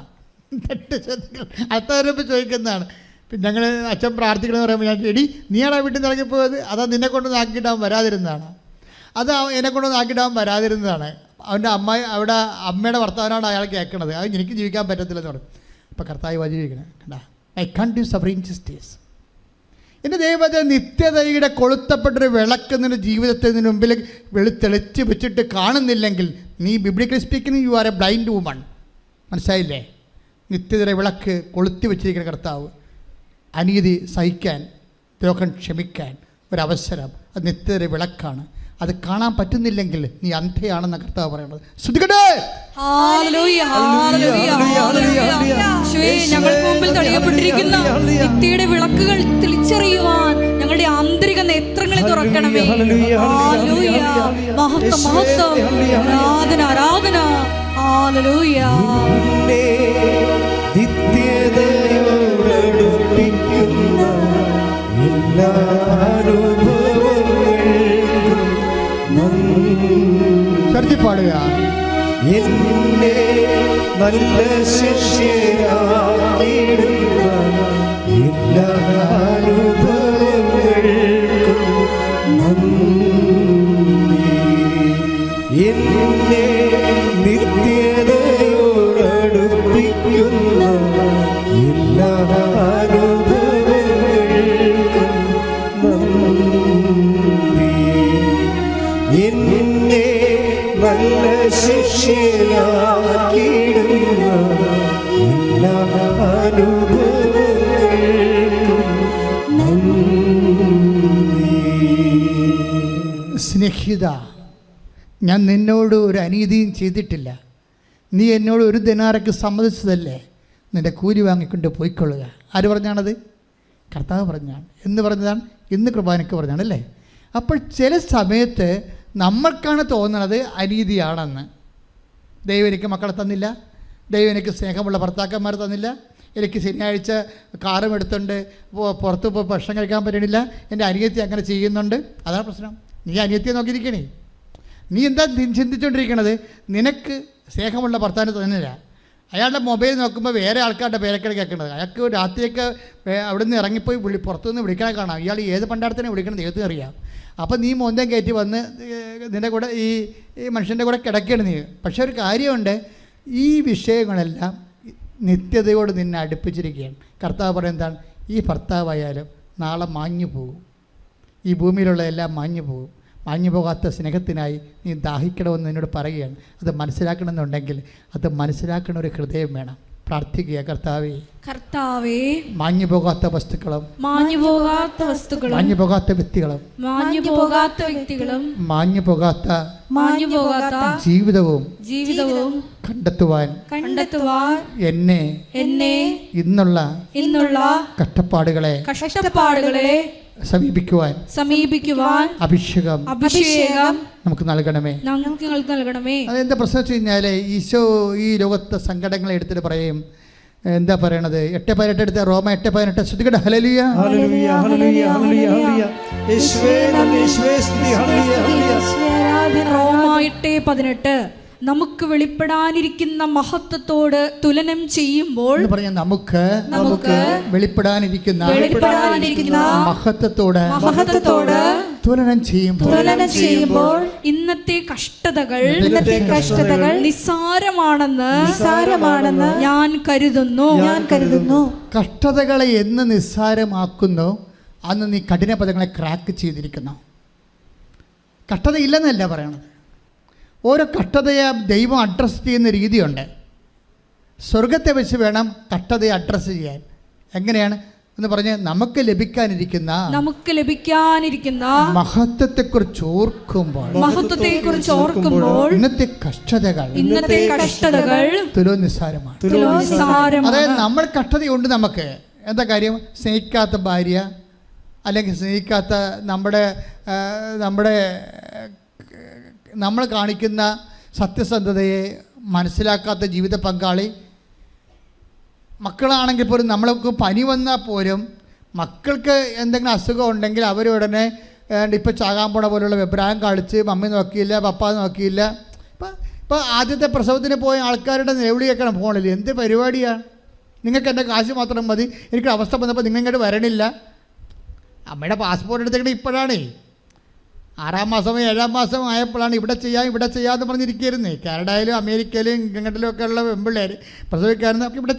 അടുത്തവരപ്പോൾ ചോദിക്കുന്നതാണ്. പിന്നെ ഞങ്ങൾ അച്ഛൻ പ്രാർത്ഥിക്കണമെന്ന് പറയുമ്പോൾ ഞാൻ, എടി നീയാണ് ആ വീട്ടിൽ നിന്ന് ഇറങ്ങിപ്പോയത്, അതാ നിന്നെ കൊണ്ടൊന്ന് ആക്കിയിട്ട് അവൻ വരാതിരുന്നതാണ്? അത് എന്നെ കൊണ്ടൊന്ന് ആക്കിയിട്ട് അവൻ വരാതിരുന്നതാണ്. അവൻ്റെ അവിടെ അമ്മയുടെ ഭർത്താവിനാണ് അയാൾ കേൾക്കണത്, അത് എനിക്ക് ജീവിക്കാൻ പറ്റത്തില്ലെന്ന് പറഞ്ഞു. അപ്പോൾ കർത്താവ് വചിരിക്കണം, കണ്ടാ, I can't do suffering justice. എൻ്റെ ദൈവത്തെ നിത്യതയുടെ കൊളുത്തപ്പെട്ടൊരു വിളക്ക് നിൻ്റെ ജീവിതത്തിന് മുമ്പിൽ തെളിച്ച് വെച്ചിട്ട് കാണുന്നില്ലെങ്കിൽ നീ biblically speaking you are A blind woman. മനസ്സിലായില്ലേ? നിത്യതയുടെ വിളക്ക് കൊളുത്തി വെച്ചിരിക്കുന്ന കർത്താവ് അനീതി സഹിക്കാൻ, ദ്രോഹം ക്ഷമിക്കാൻ ഒരവസരം, അത് നിത്യതയുടെ വിളക്കാണ്. അത് കാണാൻ പറ്റുന്നില്ലെങ്കിൽ നീ അന്ധയാണെന്ന കർത്താവ് പറയുന്നത്. ശ്രുതികട്ടെ. ഞങ്ങൾക്ക് മുമ്പിൽ തെളിയപ്പെട്ടിരിക്കുന്ന നിത്യയുടെ വിളക്കുകൾ തിരിച്ചറിയുവാൻ ഞങ്ങളുടെ ആന്തരിക നേത്രങ്ങളെ തുറക്കണമേ. മഹത്വം മഹത്വം, ആരാധന ആരാധന. ഹല്ലേലൂയ. നിത്യതയോടടുപ്പിക്കുന്ന എല്ലാ പാടുക. എന്നെ നല്ല ശിഷ്യയാക്കിയിടുന്ന എല്ലാ അനുഭവങ്ങൾക്കും നന്ദി. എന്നെ നിത്യതയോടടുപ്പിക്കുന്ന എല്ലാ അനുഭവങ്ങൾക്കും നന്ദി. എന്നെ നല്ല ശിഷ്യയാക്കിയിടുന്ന എല്ലാ അനുഭവങ്ങൾക്കും നന്ദി. സ്നേഹിത, ഞാൻ നിന്നോട് ഒരു അനീതിയും ചെയ്തിട്ടില്ല. നീ എന്നോട് ഒരു ദിനാറയ്ക്ക് സമ്മതിച്ചതല്ലേ, നിൻ്റെ കൂലി വാങ്ങിക്കൊണ്ട് പോയിക്കൊള്ളുക. ആര് പറഞ്ഞാണത്? കർത്താവ് പറഞ്ഞാണ്. എന്ന് പറഞ്ഞതാണ്, ഇന്ന് കുർബാനയ്ക്ക് പറഞ്ഞാണ് അല്ലേ. അപ്പോൾ ചില സമയത്ത് നമ്മൾക്കാണ് തോന്നുന്നത് അനീതിയാണെന്ന്. ദൈവം എനിക്ക് മക്കളെ തന്നില്ല, ദൈവം എനിക്ക് സ്നേഹമുള്ള ഭർത്താക്കന്മാർ തന്നില്ല, എനിക്ക് ശനിയാഴ്ച കാറും എടുത്തുകൊണ്ട് പുറത്ത് പോയി ഭക്ഷണം കഴിക്കാൻ പറ്റണില്ല, എൻ്റെ അനിയത്തി അങ്ങനെ ചെയ്യുന്നുണ്ട്. അതാണ് പ്രശ്നം. നീ അനിയത്തിയെ നോക്കിയിരിക്കണേ. നീ എന്താ ചിന്തിച്ചുകൊണ്ടിരിക്കണത്? നിനക്ക് സ്നേഹമുള്ള ഭർത്താവിന് തന്നില്ല. അയാളുടെ മൊബൈൽ നോക്കുമ്പോൾ വേറെ ആൾക്കാരുടെ പേരൊക്കെ കേൾക്കുന്നത്. അയാൾക്ക് രാത്രിയൊക്കെ അവിടെ നിന്ന് ഇറങ്ങിപ്പോയി പുറത്തുനിന്ന് വിളിക്കണേ കാണാം. ഇയാൾ ഏത് പണ്ടാരത്തിനെ വിളിക്കണം ദൈവത്തിന് അറിയാം. അപ്പോൾ നീ മോന്തം കയറ്റി വന്ന് നിൻ്റെ കൂടെ ഈ മനുഷ്യൻ്റെ കൂടെ കിടക്കുകയാണ് നീ. പക്ഷേ ഒരു കാര്യമുണ്ട്, ഈ വിഷയങ്ങളെല്ലാം നിത്യതയോട് നിന്നെ അടുപ്പിച്ചിരിക്കുകയാണ്. കർത്താവ് പറയുന്നതാണ്, ഈ ഭർത്താവായാലും നാളെ മാഞ്ഞു പോകും, ഈ ഭൂമിയിലുള്ള എല്ലാം മാഞ്ഞു പോകും. മാഞ്ഞു പോകാത്ത സ്നേഹത്തിനായി നീ ദാഹിക്കണമെന്ന് എന്നോട് പറയുകയാണ്. അത് മനസ്സിലാക്കണമെന്നുണ്ടെങ്കിൽ അത് മനസ്സിലാക്കണ ഒരു ഹൃദയം വേണം. പ്രാർത്ഥിക്കുക, കർത്താവേ, കർത്താവേ, മാഞ്ഞു പോകാത്ത വസ്തുക്കളും മാഞ്ഞു പോകാത്ത വസ്തുക്കളും മാഞ്ഞു പോകാത്ത വ്യക്തികളും മാഞ്ഞു പോകാത്ത വ്യക്തികളും മാഞ്ഞു പോകാത്ത ജീവിതവും കണ്ടെത്തുവാൻ എന്നെ ഇന്നുള്ള കഷ്ടപ്പാടുകളെ സമീപിക്കുവാൻ അഭിഷേകം നമുക്ക് നൽകണമേ. അതെന്താ പ്രശ്നം വെച്ച് കഴിഞ്ഞാൽ, ഈശോ ഈ ലോകത്തെ സങ്കടങ്ങളെ എടുത്തിട്ട് പറയും. എന്താ പറയണത്? 8:18 എടുത്ത റോമ 8:18 ശ്രുതികട. ഹല്ലേലൂയ, ഹല്ലേലൂയ, ഹല്ലേലൂയ, ഹല്ലേലൂയ, ഹല്ലേലൂയ. യേശുവേ നന്ദി, യേശുവേ സ്തുതി. ഹല്ലേലൂയ, ഹല്ലേലൂയ. റോമ 8:18 നമുക്ക് വെളിപ്പെടാനിരിക്കുന്ന മഹത്വത്തോട് തുലനം ചെയ്യുമ്പോൾ പറഞ്ഞ നമുക്ക് വെളിപ്പെടാനിരിക്കുന്ന മഹത്വത്തോട് തുലനം ചെയ്യുമ്പോൾ ഇന്നത്തെ കഷ്ടതകൾ നിസ്സാരമാണെന്ന് ഞാൻ കരുതുന്നു. കഷ്ടതകളെ എന്ന് നിസ്സാരമാക്കുന്നു അന്ന് നീ കഠിന പദങ്ങളെ ക്രാക്ക് ചെയ്തിരിക്കുന്നു. കഷ്ടതയില്ലെന്നല്ല പറയണത്. ഓരോ കഷ്ടതയെ ദൈവം അഡ്രസ്സ് ചെയ്യുന്ന രീതിയുണ്ട്. സ്വർഗത്തെ വെച്ച് വേണം കഷ്ടതയെ അഡ്രസ്സ് ചെയ്യാൻ. എങ്ങനെയാണ്? എന്ന് പറഞ്ഞ് നമുക്ക് ലഭിക്കാനിരിക്കുന്ന മഹത്വത്തെക്കുറിച്ച് ഓർക്കുമ്പോൾ ഇന്നത്തെ കഷ്ടതകൾ തുലോ നിസ്സാരമാണ്. അതായത് നമ്മൾ കഷ്ടതയുണ്ട്. നമുക്ക് എന്താ കാര്യം? സ്നേഹിക്കാത്ത ഭാര്യ, അല്ലെങ്കിൽ സ്നേഹിക്കാത്ത നമ്മൾ കാണിക്കുന്ന സത്യസന്ധതയെ മനസ്സിലാക്കാത്ത ജീവിത പങ്കാളി, മക്കളാണെങ്കിൽ പോലും നമ്മൾക്ക് പനി വന്നാൽ പോലും മക്കൾക്ക് എന്തെങ്കിലും അസുഖം ഉണ്ടെങ്കിൽ അവരുടനെ ഇപ്പോൾ ചാകാൻ പോണ പോലുള്ള അഭിപ്രായം കാണിച്ച് മമ്മി നോക്കിയില്ല, പപ്പ നോക്കിയില്ല. ഇപ്പോൾ ആദ്യത്തെ പ്രസവത്തിന് പോയ ആൾക്കാരുടെ നിലവിളി കേൾക്കണം ഫോണിൽ. എന്ത് പരിപാടിയാണ്? നിങ്ങൾക്ക് എൻ്റെ കാശ് മാത്രം മതി, എനിക്ക് അവസ്ഥ വന്നപ്പോൾ നിങ്ങൾ ഇങ്ങോട്ട് വരണില്ല. അമ്മയുടെ പാസ്പോർട്ട് എടുത്തേക്കണേ ഇപ്പോഴാണേ. 6-ാം മാസം 7-ാം മാസം ആയപ്പോഴാണ് ഇവിടെ ചെയ്യാമെന്ന് പറഞ്ഞിരിക്കുകയായിരുന്നേ. കാനഡയിലും അമേരിക്കയിലും ഇംഗ്ലണ്ടിലും ഒക്കെ ഉള്ള പെൺപിള്ളേർ പ്രസവിക്കാറുണ്ട്. നമുക്ക് ഇവിടെ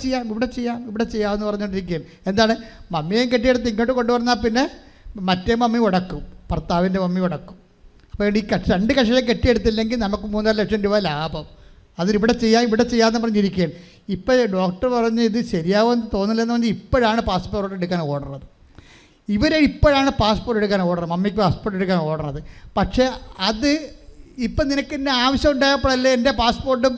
ചെയ്യാമെന്ന് പറഞ്ഞുകൊണ്ടിരിക്കുകയാണ്. എന്താണ്? മമ്മിയെയും കെട്ടിയെടുത്ത് ഇങ്ങോട്ട് കൊണ്ടുവന്നാൽ പിന്നെ മറ്റേ മമ്മി ഉടക്കും, ഭർത്താവിൻ്റെ മമ്മി ഉടക്കും. അപ്പോൾ ഈ 2 കക്ഷികളെ കെട്ടിയെടുത്തില്ലെങ്കിൽ നമുക്ക് 3.5 ലക്ഷം രൂപ ലാഭം. അതിനിവിടെ ചെയ്യാമെന്ന് പറഞ്ഞിരിക്കുകയാണ്. ഇപ്പോൾ ഡോക്ടർ പറഞ്ഞ് ഇത് ശരിയാവുമെന്ന് തോന്നില്ലെന്ന് പറഞ്ഞ് ഇപ്പോഴാണ് പാസ്പോർട്ട് എടുക്കാൻ ഓർഡർ. ഇപ്പോഴാണ് പാസ്പോർട്ട് എടുക്കാൻ ഓർഡർ, മമ്മിക്ക് പാസ്പോർട്ട് എടുക്കാൻ ഓർഡറത്. പക്ഷേ അത് ഇപ്പം നിനക്ക് എൻ്റെ ആവശ്യം ഉണ്ടായപ്പോഴല്ലേ എൻ്റെ പാസ്പോർട്ടും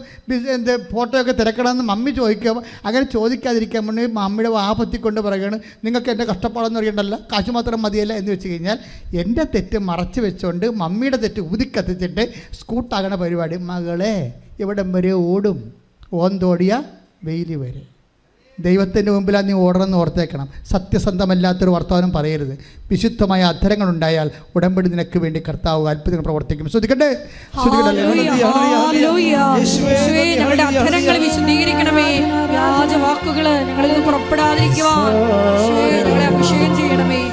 ഫോട്ടോയൊക്കെ തിരക്കണമെന്ന് മമ്മി ചോദിക്കുക. അങ്ങനെ ചോദിക്കാതിരിക്കാൻ വേണ്ടി മമ്മിയുടെ വാപത്തിക്കൊണ്ട് പറയുകയാണ്, നിങ്ങൾക്ക് എൻ്റെ കഷ്ടപ്പാടെന്ന് അറിയണ്ടല്ലോ, കാശ് മാത്രം മതിയല്ല എന്ന് വെച്ച് കഴിഞ്ഞാൽ എൻ്റെ തെറ്റ് മറച്ച് വെച്ചുകൊണ്ട് മമ്മിയുടെ തെറ്റ് ഊതിക്കത്തിച്ചിട്ട് സ്കൂട്ടാകണ പരിപാടി. മകളെ ഇവിടം വരെ ഓടും, ഓന്തോടിയ വെയില് വരെ. ദൈവത്തിൻ്റെ മുമ്പിലാണ് നീ ഓടണമെന്ന് ഓർത്തേക്കണം. സത്യസന്ധമല്ലാത്തൊരു വർത്തമാനം പറയരുത്. വിശുദ്ധമായ അധരങ്ങളുണ്ടായാൽ ഉടമ്പടി നിനക്ക് വേണ്ടി കർത്താവ് അത്ഭുതങ്ങൾ പ്രവർത്തിക്കും. ശ്രദ്ധിക്കട്ടെ. ഞങ്ങളുടെ അധരങ്ങൾ വിശുദ്ധീകരിക്കണമേ. വ്യാജവാക്കുകൾ ഞങ്ങളിൽ നിന്ന് പുറപ്പെടാതിരിക്കുവാൻ ഞങ്ങളെ അഭിഷേകം ചെയ്യണമേ.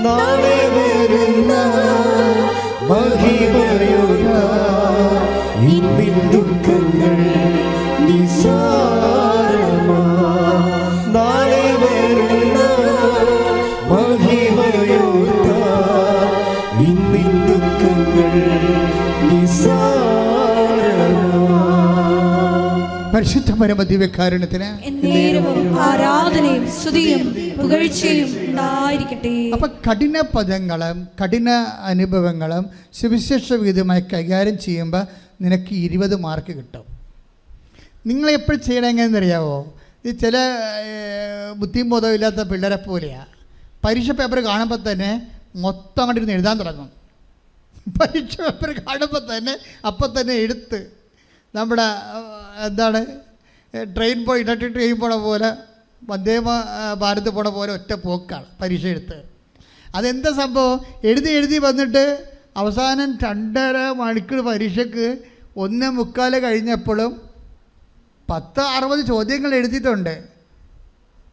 നാളെ വരുന്ന മഹിമയുള്ള ഇന്നിൻ ദുഃഖങ്ങൾ നിസാരമാ. നാളെ വരുന്ന മഹിമയുള്ള ഇന്നിൻ ദുഃഖങ്ങൾ പരിശുദ്ധ പരമദിവ്യകാരുണ്യത്തിന് ആരാധനയും സ്തുതിയും പുകഴ്ചയും ഉണ്ടായിരിക്കട്ടെ. അപ്പം കഠിന പദങ്ങളും കഠിന അനുഭവങ്ങളും സുവിശേഷ വിഹിതമായി കൈകാര്യം ചെയ്യുമ്പോൾ നിനക്ക് 20 മാർക്ക് കിട്ടും. നിങ്ങൾ എപ്പോഴും ചെയ്യണം എങ്ങനെയെന്നറിയാവോ? ഈ ചില ബുദ്ധിയും ബോധവും ഇല്ലാത്ത പിള്ളേരെ പോലെയാണ്. പരീക്ഷ പേപ്പർ കാണുമ്പോൾ തന്നെ മൊത്തം അങ്ങോട്ടിരുന്ന് എഴുതാൻ തുടങ്ങും. പരീക്ഷ പേപ്പർ കാണുമ്പോൾ തന്നെ അപ്പം തന്നെ എടുത്ത് നമ്മുടെ ഇലക്ട്രിക് ട്രെയിൻ പോണ പോലെ, വന്ദേ ഭാരത് പോണ പോലെ ഒറ്റ പോക്കാണ് പരീക്ഷ എടുത്ത്. അതെന്താ സംഭവം? എഴുതി വന്നിട്ട് അവസാനം 2.5 മണിക്കൂർ പരീക്ഷയ്ക്ക് 1:45 കഴിഞ്ഞപ്പോഴും 60 ചോദ്യങ്ങൾ എഴുതിയിട്ടുണ്ട്.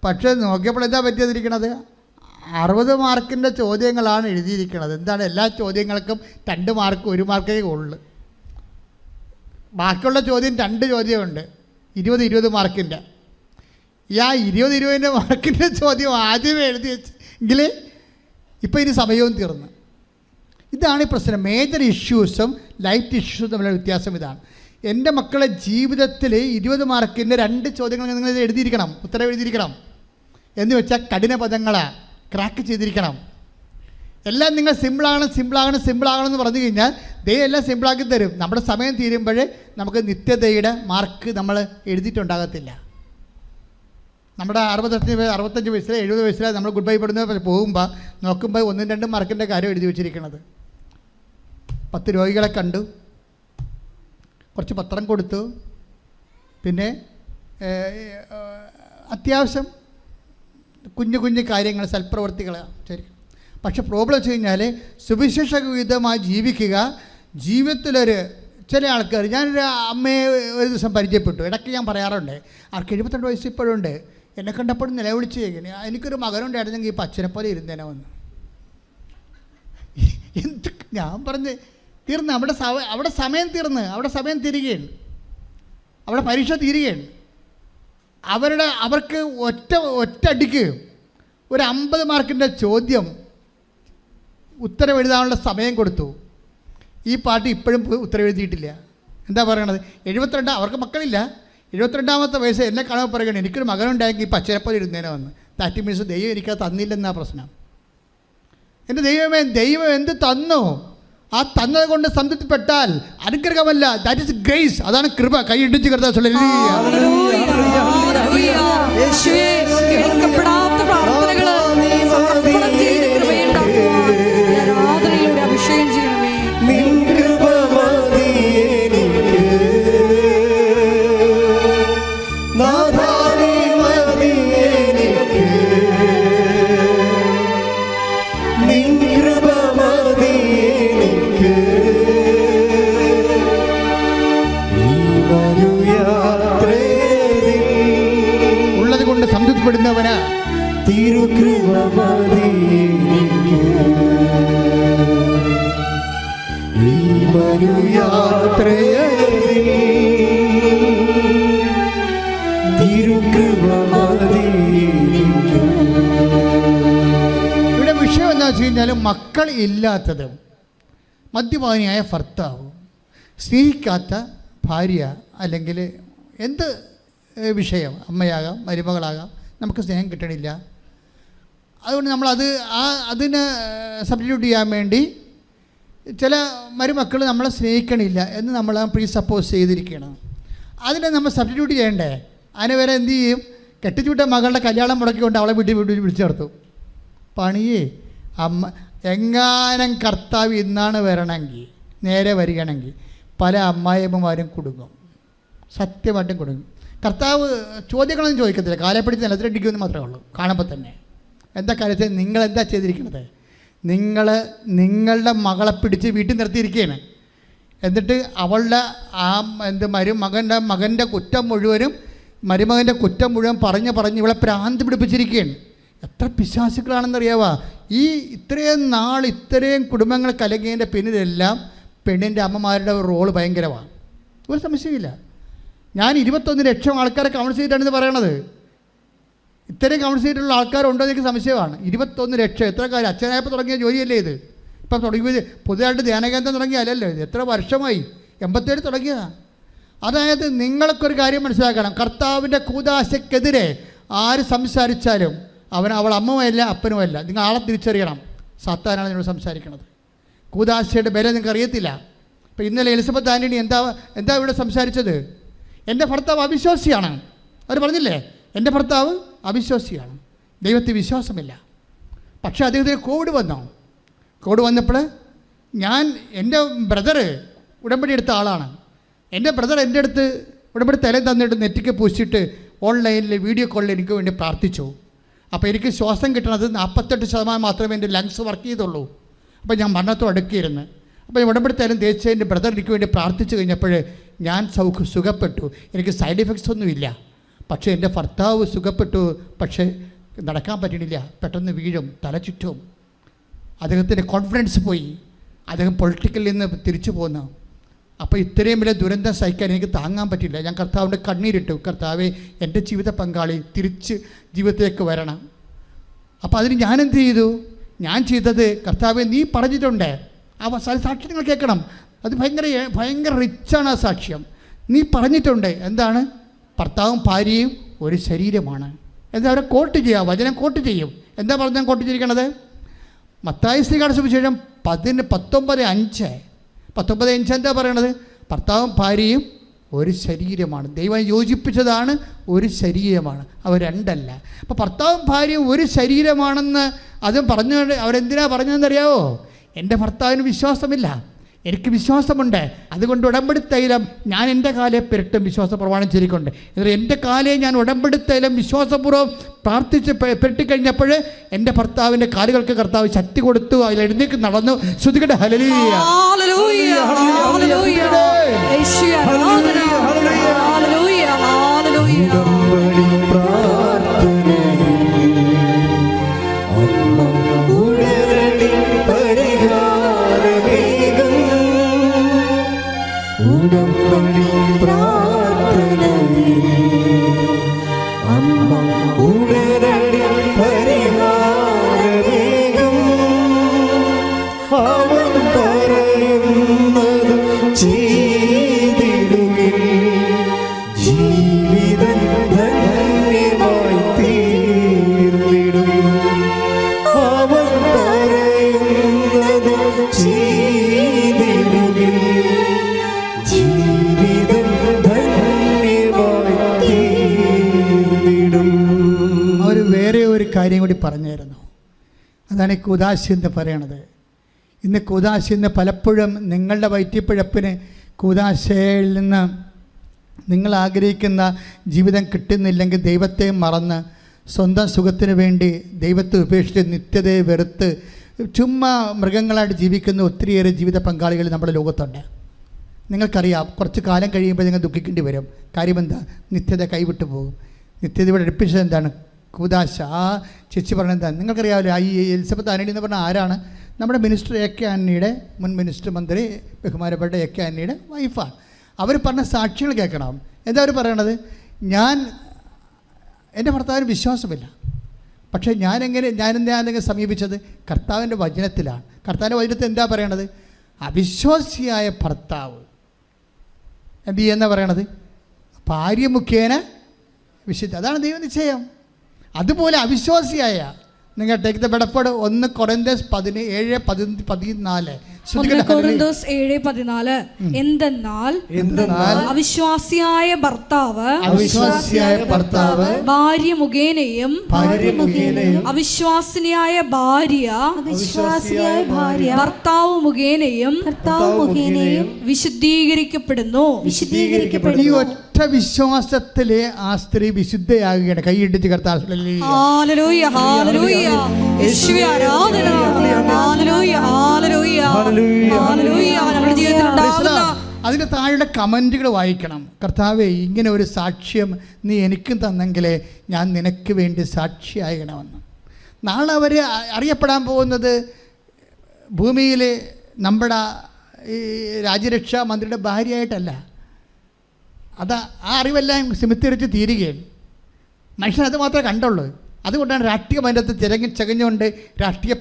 പക്ഷേ നോക്കിയപ്പോൾ എന്താ പറ്റിയതിരിക്കണത്? 60 മാർക്കിൻ്റെ ചോദ്യങ്ങളാണ് എഴുതിയിരിക്കുന്നത്. എന്താണ്? എല്ലാ ചോദ്യങ്ങൾക്കും 2 മാർക്ക് 1 മാർക്കേ ഉള്ളു. ബാക്കിയുള്ള ചോദ്യം 2 ചോദ്യമുണ്ട്, 20 മാർക്കിൻ്റെ. ഈ 20 മാർക്കിൻ്റെ ചോദ്യം ആദ്യമേ എഴുതി വെച്ചെങ്കിൽ ഇപ്പോൾ ഇനി സമയവും തീർന്നു. ഇതാണ് ഈ പ്രശ്നം. മേജർ ഇഷ്യൂസും ലൈറ്റ് ഇഷ്യൂസും തമ്മിലുള്ള വ്യത്യാസം ഇതാണ്. എൻ്റെ മക്കളെ ജീവിതത്തിൽ 20 മാർക്കിൻ്റെ 2 ചോദ്യങ്ങൾ നിങ്ങൾ എഴുതിയിരിക്കണം, ഉത്തരം എഴുതിയിരിക്കണം. എന്ന് വെച്ചാൽ കഠിന പദങ്ങളാണ്, ക്രാക്ക് ചെയ്തിരിക്കണം. എല്ലാം നിങ്ങൾ സിമ്പിളാകണമെന്ന് പറഞ്ഞു കഴിഞ്ഞാൽ ദൈവം എല്ലാം സിമ്പിളാക്കി തരും. നമ്മുടെ സമയം തീരുമ്പോഴേ നമുക്ക് നിത്യതയുടെ മാർക്ക് നമ്മൾ എഴുതിയിട്ടുണ്ടാകത്തില്ല. നമ്മുടെ 65 വയസ്സിലെ 70 വയസ്സിലെ നമ്മൾ ഗുഡ് ബൈ പെടുന്ന പോകുമ്പോൾ നോക്കുമ്പോൾ 1-2 മാർക്കിൻ്റെ കാര്യം എഴുതി വെച്ചിരിക്കുന്നത്. 10 രോഗികളെ കണ്ടു, കുറച്ച് പത്രം കൊടുത്തു, പിന്നെ അത്യാവശ്യം കുഞ്ഞു കാര്യങ്ങൾ, സൽപ്രവർത്തികളാണ്. ശരി. പക്ഷെ പ്രോബ്ലം വെച്ച് കഴിഞ്ഞാൽ സുവിശേഷവിധമായി ജീവിക്കുക. ജീവിതത്തിലൊരു ചില ആൾക്കാർ, ഞാനൊരു അമ്മയെ ഒരു ദിവസം പരിചയപ്പെട്ടു. ഇടയ്ക്ക് ഞാൻ പറയാറുണ്ട്, ആർക്ക് 72 വയസ്സ് ഇപ്പോഴുണ്ട്. എന്നെ കണ്ടപ്പോഴും നിലവിളിച്ച് ചെയ്യുന്നത്, എനിക്കൊരു മകനുണ്ടായിരുന്നെങ്കിൽ ഈ അച്ഛനെ പോലെ ഇരുന്നേനെ വന്ന്. എന്ത് ഞാൻ പറഞ്ഞ് തീർന്ന്, അവിടെ സമയം തീർന്ന്, അവിടെ സമയം തിരികെയാണ്. അവിടെ പരീക്ഷ തീരുകയാണ്. അവർക്ക് ഒറ്റയടിക്ക് ഒരു 50 മാർക്കിൻ്റെ ചോദ്യം ഉത്തരം എഴുതാനുള്ള സമയം കൊടുത്തു. ഈ പാർട്ടി ഇപ്പോഴും ഉത്തരം എഴുതിയിട്ടില്ല. എന്താ പറയണത്? 72, അവർക്ക് മക്കളില്ല, 72ാമത്തെ വയസ്സ് എന്നെ കാണാൻ പറയുകയാണ്, എനിക്കൊരു മകനുണ്ടായെങ്കിൽ ഈ പച്ചരപ്പതി ഇരുന്നേനെ വന്ന്. ദാറ്റ് മീൻസ് ദൈവം എനിക്കത് തന്നില്ലെന്നാ പ്രശ്നം. എൻ്റെ ദൈവമേ, ദൈവം എന്ത് തന്നു? ആ തന്നത് കൊണ്ട് സംതൃപ്തിപ്പെട്ടാൽ അനുഗ്രഹമല്ല, ദാറ്റ് ഇസ് ഗ്രേസ്. അതാണ് കൃപ. കൈ ഇടിച്ച് കരുതാ കേൾക്കപ്പെടാത്ത പ്രാർത്ഥനകൾ സമർപ്പണം ചെയ്ത് കൃപയുണ്ടാക്കുവാൻ ആരാധനയിലൂടെ അഭിഷേകം ചെയ്യണമേ. ഉള്ളത് കൊണ്ട് സംതൃപ്തിപ്പെടുന്നവന് ഇവിടെ വിഷയം എന്താ വെച്ച് കഴിഞ്ഞാൽ, മക്കൾ ഇല്ലാത്തത്, മദ്യപാനിയായ ഭർത്താവ്, സ്നേഹിക്കാത്ത ഭാര്യ, അല്ലെങ്കിൽ എന്ത് വിഷയം, അമ്മയാകാം, മരുമകളാകാം, നമുക്ക് സ്നേഹം കിട്ടണില്ല. അതുകൊണ്ട് അതിന് സബ്സ്റ്റിറ്റ്യൂട്ട് ചെയ്യാൻ വേണ്ടി ചില മരുമക്കൾ നമ്മളെ സ്നേഹിക്കണില്ല എന്ന് നമ്മൾ പ്രീ സപ്പോസ് ചെയ്തിരിക്കണം. അതിനെ നമ്മൾ സബ്സ്റ്റിറ്റ്യൂട്ട് ചെയ്യണ്ടേ? അതിന് വരെ എന്ത് ചെയ്യും? കെട്ടിച്ചുവിട്ട മകളുടെ കല്യാണം മുടക്കിക്കൊണ്ട് അവളെ വീട്ടിൽ വിളിച്ചു ചേർത്തു. പണിയേ അമ്മ. എങ്ങാനും കർത്താവ് ഇന്നാണ് വരണമെങ്കിൽ, നേരെ വരികയാണെങ്കിൽ പല അമ്മായിയമ്മമാരും കുടുങ്ങും, സത്യമായിട്ടും കുടുങ്ങും. കർത്താവ് ചോദ്യങ്ങളൊന്നും ചോദിക്കത്തില്ല, കാലപ്പിടിച്ച് നിലത്തിലടിക്കുമെന്ന് മാത്രമേ ഉള്ളൂ കാണുമ്പോൾ തന്നെ. എന്താ കാര്യത്തിൽ നിങ്ങളെന്താ ചെയ്തിരിക്കുന്നത്? നിങ്ങളുടെ മകളെ പിടിച്ച് വീട്ടിൽ നിർത്തിയിരിക്കുകയാണ്. എന്നിട്ട് അവളുടെ മകൻ്റെ കുറ്റം മുഴുവനും, മരുമകൻ്റെ കുറ്റം മുഴുവൻ പറഞ്ഞ് ഇവളെ ഭ്രാന്ത് പിടിപ്പിച്ചിരിക്കുകയാണ്. എത്ര പിശാചുക്കളാണെന്നറിയാവാ. ഇത്രയും കുടുംബങ്ങൾ കലങ്ങിയതിൻ്റെ പിന്നിലെല്ലാം പെണ്ണിൻ്റെ അമ്മമാരുടെ റോള് ഭയങ്കരമാണ്. ഒരു സംശയമില്ല. ഞാൻ 21 ലക്ഷം ആൾക്കാരെ കൗൺസിൽ ചെയ്തിട്ടാണെന്ന് പറയണത്. ഇത്രയും കൗൺസിൽ ചെയ്തിട്ടുള്ള ആൾക്കാരുണ്ടോ എന്ന് എനിക്ക് സംശയമാണ്. 21 ലക്ഷം. എത്ര കാര്യം? അച്ഛനായപ്പോൾ തുടങ്ങിയ ജോലിയല്ലേ ഇത്? ഇപ്പം തുടങ്ങിയത് പുതുതായിട്ട് ധ്യാനകേന്ദ്രം തുടങ്ങിയല്ലോ ഇത്. എത്ര വർഷമായി? 87 തുടങ്ങിയതാണ്. അതായത് നിങ്ങൾക്കൊരു കാര്യം മനസ്സിലാക്കണം, കർത്താവിൻ്റെ കൂദാശയ്ക്കെതിരെ ആര് സംസാരിച്ചാലും അവൾ അമ്മയുമല്ല അപ്പനുമല്ല. നിങ്ങൾ ആളെ തിരിച്ചറിയണം. സാത്താനാണ് നിങ്ങൾ സംസാരിക്കുന്നത്. കൂദാശയുടെ വില നിങ്ങൾക്ക് അറിയത്തില്ല. ഇപ്പം ഇന്നലെ എലിസബത്ത് ആൻ്റണി എന്താ ഇവിടെ സംസാരിച്ചത്? എൻ്റെ ഭർത്താവ് അവിശ്വാസിയാണ്. അവർ പറഞ്ഞില്ലേ, എൻ്റെ ഭർത്താവ് അവിശ്വാസിയാണ്, ദൈവത്തിൽ വിശ്വാസമില്ല. പക്ഷേ അദ്ദേഹത്തിന് കോവിഡ് വന്നപ്പോൾ എൻ്റെ ബ്രദറ് ഉടമ്പടി എടുത്ത ആളാണ്. എൻ്റെ ബ്രദർ എൻ്റെ അടുത്ത് ഉടമ്പടി തലം തന്നിട്ട് നെറ്റിക്ക് പൂശിയിട്ട് ഓൺലൈനിൽ വീഡിയോ കോളിൽ എനിക്ക് വേണ്ടി പ്രാർത്ഥിച്ചു. അപ്പോൾ എനിക്ക് ശ്വാസം കിട്ടണത് 48% മാത്രമേ എൻ്റെ ലങ്സ് വർക്ക് ചെയ്തുള്ളൂ. അപ്പോൾ ഞാൻ മരണത്തോട് അടുക്കിയിരുന്നു. അപ്പോൾ ഉടമ്പടി തലം തേച്ച് എൻ്റെ ബ്രദർ എനിക്ക് വേണ്ടി പ്രാർത്ഥിച്ചു കഴിഞ്ഞപ്പോൾ ഞാൻ സുഖപ്പെട്ടു. എനിക്ക് സൈഡ് എഫക്ട്സ് ഒന്നുമില്ല. പക്ഷേ എൻ്റെ ഭർത്താവ് സുഖപ്പെട്ടു, പക്ഷേ നടക്കാൻ പറ്റണില്ല, പെട്ടെന്ന് വീഴും, തല ചുറ്റും. അദ്ദേഹത്തിൻ്റെ കോൺഫിഡൻസ് പോയി. അദ്ദേഹം പൊളിറ്റിക്കലിൽ നിന്ന് തിരിച്ചു പോന്നു. അപ്പോൾ ഇത്രയും വലിയ ദുരന്തം സഹിക്കാൻ എനിക്ക് താങ്ങാൻ പറ്റില്ല. ഞാൻ കർത്താവിൻ്റെ കണ്ണീരിട്ടു, കർത്താവെ എൻ്റെ ജീവിത പങ്കാളി തിരിച്ച് ജീവിതത്തിലേക്ക് വരണം. അപ്പോൾ അതിന് ഞാനെന്ത് ചെയ്തു? ഞാൻ ചെയ്തത്, കർത്താവെ നീ പറഞ്ഞിട്ടുണ്ട്, ആ സാക്ഷ്യം നിങ്ങൾ കേൾക്കണം, അത് ഭയങ്കര റിച്ചാണ് ആ സാക്ഷ്യം. നീ പറഞ്ഞിട്ടുണ്ട്, എന്താണ്? ഭർത്താവും ഭാര്യയും ഒരു ശരീരമാണ്. എന്താ അവരെ കോട്ട് ചെയ്യുക, വചനം കോട്ട് ചെയ്യും. എന്താ പറഞ്ഞാൽ കോട്ട് ചെയ്തിരിക്കണത്? മത്തായി ശ്രീകാരുടെ സുവിശേഷം 19:5 എന്താ പറയണത്? ഭർത്താവും ഭാര്യയും ഒരു ശരീരമാണ്, ദൈവം യോജിപ്പിച്ചതാണ്, ഒരു ശരീരമാണ്, അവർ രണ്ടല്ല. അപ്പോൾ ഭർത്താവും ഭാര്യയും ഒരു ശരീരമാണെന്ന് അതും പറഞ്ഞുകൊണ്ട് അവരെന്തിനാ പറഞ്ഞതെന്നറിയാവോ? എൻ്റെ ഭർത്താവിന് വിശ്വാസമില്ല, എനിക്ക് വിശ്വാസമുണ്ട്, അതുകൊണ്ട് ഉടമ്പടി തൈലം ഞാൻ എൻ്റെ കാലെ പെരട്ടും വിശ്വാസ പ്രമാണം ചെയ്തിട്ടുണ്ട്. എന്നിട്ട് എൻ്റെ കാലെ ഞാൻ ഉടമ്പടി തൈലം വിശ്വാസപൂർവ്വം പ്രാർത്ഥിച്ച് പെരട്ടിക്കഴിഞ്ഞപ്പോൾ എൻ്റെ ഭർത്താവിൻ്റെ കാലുകൾക്ക് കർത്താവ് ശക്തി കൊടുത്തു, അതിൽ എഴുന്നേക്ക് നടന്നു. ശ്രുതികട്ടെ ഹല്ലേലൂയ. പ്രാർത്ഥന കാര്യം കൂടി പറഞ്ഞായിരുന്നു. അതാണ് ഈ കൂദാശ എന്ന് പറയണത്. ഇന്ന് കൂദാശ എന്ന് പലപ്പോഴും നിങ്ങളുടെ വയറ്റിപ്പിഴപ്പിന് കൂദാശയിൽ നിന്ന് നിങ്ങൾ ആഗ്രഹിക്കുന്ന ജീവിതം കിട്ടുന്നില്ലെങ്കിൽ ദൈവത്തെ മറന്ന് സ്വന്തം സുഖത്തിന് വേണ്ടി ദൈവത്തെ ഉപേക്ഷിച്ച് നിത്യതയെ വെറുത്ത് ചുമ്മാ മൃഗങ്ങളായിട്ട് ജീവിക്കുന്ന ഒത്തിരിയേറെ ജീവിത പങ്കാളികൾ നമ്മുടെ ലോകത്തുണ്ട്. നിങ്ങൾക്കറിയാം, കുറച്ച് കാലം കഴിയുമ്പോൾ നിങ്ങൾ ദുഃഖിക്കേണ്ടി വരും. കാര്യമെന്താ? നിത്യത കൈവിട്ടു പോകും. നിത്യതയോട് അടുപ്പിച്ചത് എന്താണ്? കൂദാശ. ആ ചേച്ചി പറഞ്ഞത് എന്താണ് നിങ്ങൾക്കറിയാമല്ലോ. ഈ എലിസബത്ത് ആന്റണി എന്ന് പറഞ്ഞാൽ ആരാണ്? നമ്മുടെ മിനിസ്റ്റർ എ കെ ആന്റണിയുടെ മുൻ മിനിസ്റ്റർ മന്ത്രി ബഹുമാനപ്പെട്ട എ കെ ആന്റണിയുടെ വൈഫാണ്. അവർ പറഞ്ഞ സാക്ഷികൾ കേൾക്കണം. എന്താ അവർ പറയണത്? എൻ്റെ ഭർത്താവിന് വിശ്വാസമില്ല, പക്ഷേ ഞാനെന്താ സമീപിച്ചത്? കർത്താവിൻ്റെ വചനത്തിലാണ്. കർത്താവിൻ്റെ വചനത്തിൽ എന്താ പറയണത്? അവിശ്വാസിയായ ഭർത്താവ് എന്ത് ചെയ്യുന്ന പറയണത്? ഭാര്യ മുഖേന വിശുദ്ധ. അതാണ് ദൈവനിശ്ചയം. അതുപോലെ അവിശ്വാസിയായ നിങ്ങൾ ടേക്ക് ദ ബെഡഫോർഡ് 1 കൊറിന്തോസ് 17:14. 1 കൊറിന്തോസ് 7:14. എന്തെന്നാൽ അവിശ്വാസിയായ ഭർത്താവ് ഭാര്യ മുഖേനയും അവിശ്വാസിനിയായ ഭാര്യ ഭർത്താവ് മുഖേനയും വിശുദ്ധീകരിക്കപ്പെടുന്നു. ഈ ഒറ്റ വിശ്വാസത്തിലെ ആ സ്ത്രീ വിശുദ്ധയാകുകയാണ്. കൈയിട്ടിച്ച് കർത്താവ് അതിൻ്റെ താഴെ കമൻറ്റുകൾ വായിക്കണം. കർത്താവേ, ഇങ്ങനെ ഒരു സാക്ഷ്യം നീ എനിക്കും തന്നെങ്കിലേ ഞാൻ നിനക്ക് വേണ്ടി സാക്ഷിയാകണമെന്ന്. നാളെ അവർ അറിയപ്പെടാൻ പോകുന്നത് ഭൂമിയിൽ നമ്മുടെ ഈ രാജ്യരക്ഷാ മന്ത്രിയുടെ ഭാര്യയായിട്ടല്ല. ആ അറിവെല്ലാം സിമിത്തിരിച്ച് തീരുകയാണ്. മനുഷ്യൻ അത് മാത്രമേ കണ്ടുള്ളൂ. അതുകൊണ്ടാണ് രാഷ്ട്രീയ ബന്ധത്തെ ചകഞ്ഞുകൊണ്ട് രാഷ്ട്രീയ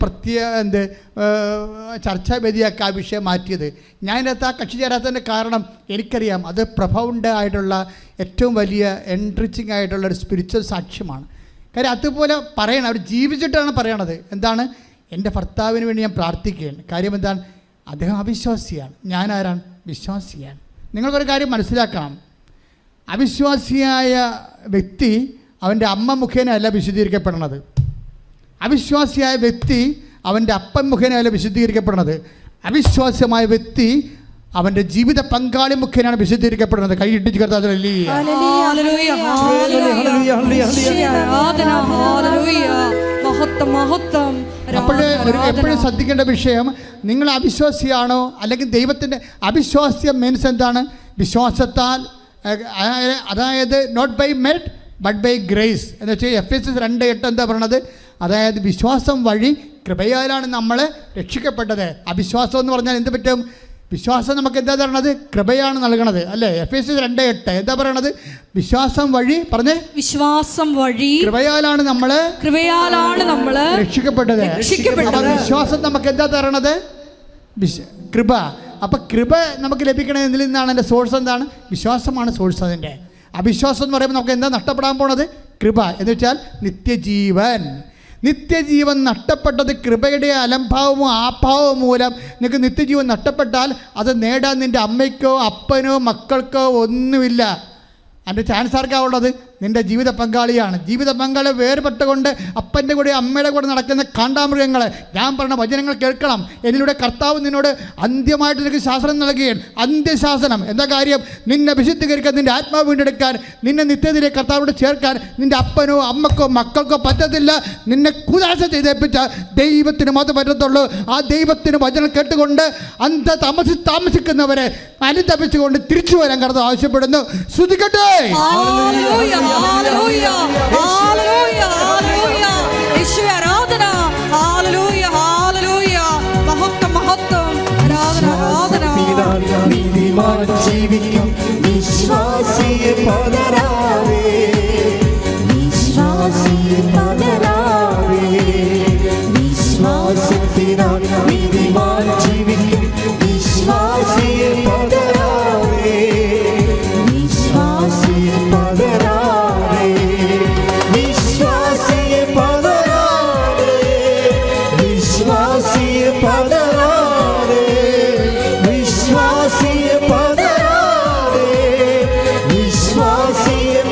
ചർച്ചാവേദിയാക്കി ആ വിഷയം മാറ്റിയത്. ഞാനതിനകത്ത് ആ കക്ഷി ചേരാത്തതിൻ്റെ കാരണം എനിക്കറിയാം, അത് പ്രൊഫൗണ്ട് ആയിട്ടുള്ള ഏറ്റവും വലിയ എൻറിച്ചിങ് ആയിട്ടുള്ള ഒരു സ്പിരിച്വൽ സാക്ഷ്യമാണ്. കാര്യം അതുപോലെ പറയണം, അവർ ജീവിച്ചിട്ടാണ് പറയണത്. എന്താണ്? എൻ്റെ ഭർത്താവിന് വേണ്ടി ഞാൻ പ്രാർത്ഥിക്കുകയാണ്. കാര്യം എന്താണ്? അദ്ദേഹം അവിശ്വാസിയാണ്, ഞാനാരാണ്? വിശ്വാസിയാണ്. നിങ്ങൾക്കൊരു കാര്യം മനസ്സിലാക്കണം. അവിശ്വാസിയായ വ്യക്തി അവൻ്റെ അമ്മ മുഖേനയല്ല വിശുദ്ധീകരിക്കപ്പെടുന്നത്. അവിശ്വാസിയായ വ്യക്തി അവൻ്റെ അപ്പൻ മുഖേനയല്ല വിശുദ്ധീകരിക്കപ്പെടുന്നത്. അവിശ്വാസമായ വ്യക്തി അവൻ്റെ ജീവിത പങ്കാളി മുഖേനയാണ് വിശുദ്ധീകരിക്കപ്പെടുന്നത്. കൈയിട്ടിച്ച് കർത്താവ് എപ്പോഴും ശ്രദ്ധിക്കേണ്ട വിഷയം, നിങ്ങൾ അവിശ്വാസിയാണോ അല്ലെങ്കിൽ ദൈവത്തിൻ്റെ അവിശ്വാസ്യം മീൻസ് എന്താണ്? വിശ്വാസത്താൽ, അതായത് not by merit but by grace എന്ന് വെച്ചാൽ Ephesians 2:8 എന്താ പറയണത്? അതായത് വിശ്വാസം വഴി കൃപയാലാണ് നമ്മൾ രക്ഷിക്കപ്പെട്ടത്. അവിശ്വാസം എന്ന് പറഞ്ഞാൽ എന്ത് പറ്റും? വിശ്വാസം നമുക്ക് എന്താ തരണത്? കൃപയാണ് നൽകണത്, അല്ലേ? Ephesians 2:8 എന്താ പറയണത്? വിശ്വാസം വഴി പറഞ്ഞേ, വിശ്വാസം വഴി കൃപയാലാണ് നമ്മൾ രക്ഷിക്കപ്പെട്ടത്. വിശ്വാസം നമുക്ക് എന്താ തരണത്? കൃപ. അപ്പം കൃപ നമുക്ക് ലഭിക്കണത് ഇതിൽ നിന്നാണ്. എൻ്റെ സോഴ്സ് എന്താണ്? വിശ്വാസമാണ് സോഴ്സ്. അതിൻ്റെ അവിശ്വാസം എന്ന് പറയുമ്പോൾ നമുക്ക് എന്താ നഷ്ടപ്പെടാൻ പോണത്? കൃപ എന്ന് വെച്ചാൽ നിത്യജീവൻ. നിത്യജീവൻ നഷ്ടപ്പെട്ടത് കൃപയുടെ അലംഭാവമോ ആഭാവമോ മൂലം നിങ്ങൾക്ക് നിത്യജീവൻ നഷ്ടപ്പെട്ടാൽ അത് നേടാൻ നിൻ്റെ അമ്മയ്ക്കോ അപ്പനോ മക്കൾക്കോ ഒന്നുമില്ല. അതിൻ്റെ ചാൻസ് ആർക്കാവുള്ളത്? നിൻ്റെ ജീവിത പങ്കാളിയാണ്. ജീവിത പങ്കാളി വേർപെട്ടുകൊണ്ട് അപ്പൻ്റെ കൂടെ അമ്മയുടെ കൂടെ നടക്കുന്ന കാണ്ടാമൃഗങ്ങളെ ഞാൻ പറഞ്ഞ വചനങ്ങൾ കേൾക്കണം. എന്നിലൂടെ കർത്താവ് നിന്നോട് അന്ത്യമായിട്ട് നിനക്ക് ശാസനം നൽകുകയാണ്. അന്ത്യശാസനം എന്താ കാര്യം? നിന്നെ വിശുദ്ധീകരിക്കാൻ, നിൻ്റെ ആത്മാവ് വീണ്ടെടുക്കാൻ, നിന്നെ നിത്യത്തിലേക്ക് കർത്താവോട് ചേർക്കാൻ നിൻ്റെ അപ്പനോ അമ്മക്കോ മക്കൾക്കോ പറ്റത്തില്ല. നിന്നെ കൂദാശ ചെയ്തേൽപ്പിച്ച ദൈവത്തിന് മാത്രം പറ്റത്തുള്ളൂ. ആ ദൈവത്തിന് വചനം കേട്ടുകൊണ്ട് താമസിക്കുന്നവരെ അനുതപിച്ചുകൊണ്ട് തിരിച്ചു വരാൻ കർത്താവ് ആവശ്യപ്പെടുന്നു. ശ്രുതിക്കട്ടെ. ജീവിക്കും വിശ്വാസിയെ പകരാവേ, വിശ്വാസിയെ പകരാവേ, വിശ്വാസത്തിനാൽ നീതിമാൻ ജീവിക്കും വിശ്വാസിയെ പകരാവേ, വിശ്വാസിയെ പകരാവേ, വിശ്വാസിയെ പകരാവേ, വിശ്വാസിയെ പകരാവേ, വിശ്വാസിയെ പകരാവേ, വിശ്വാസിയെ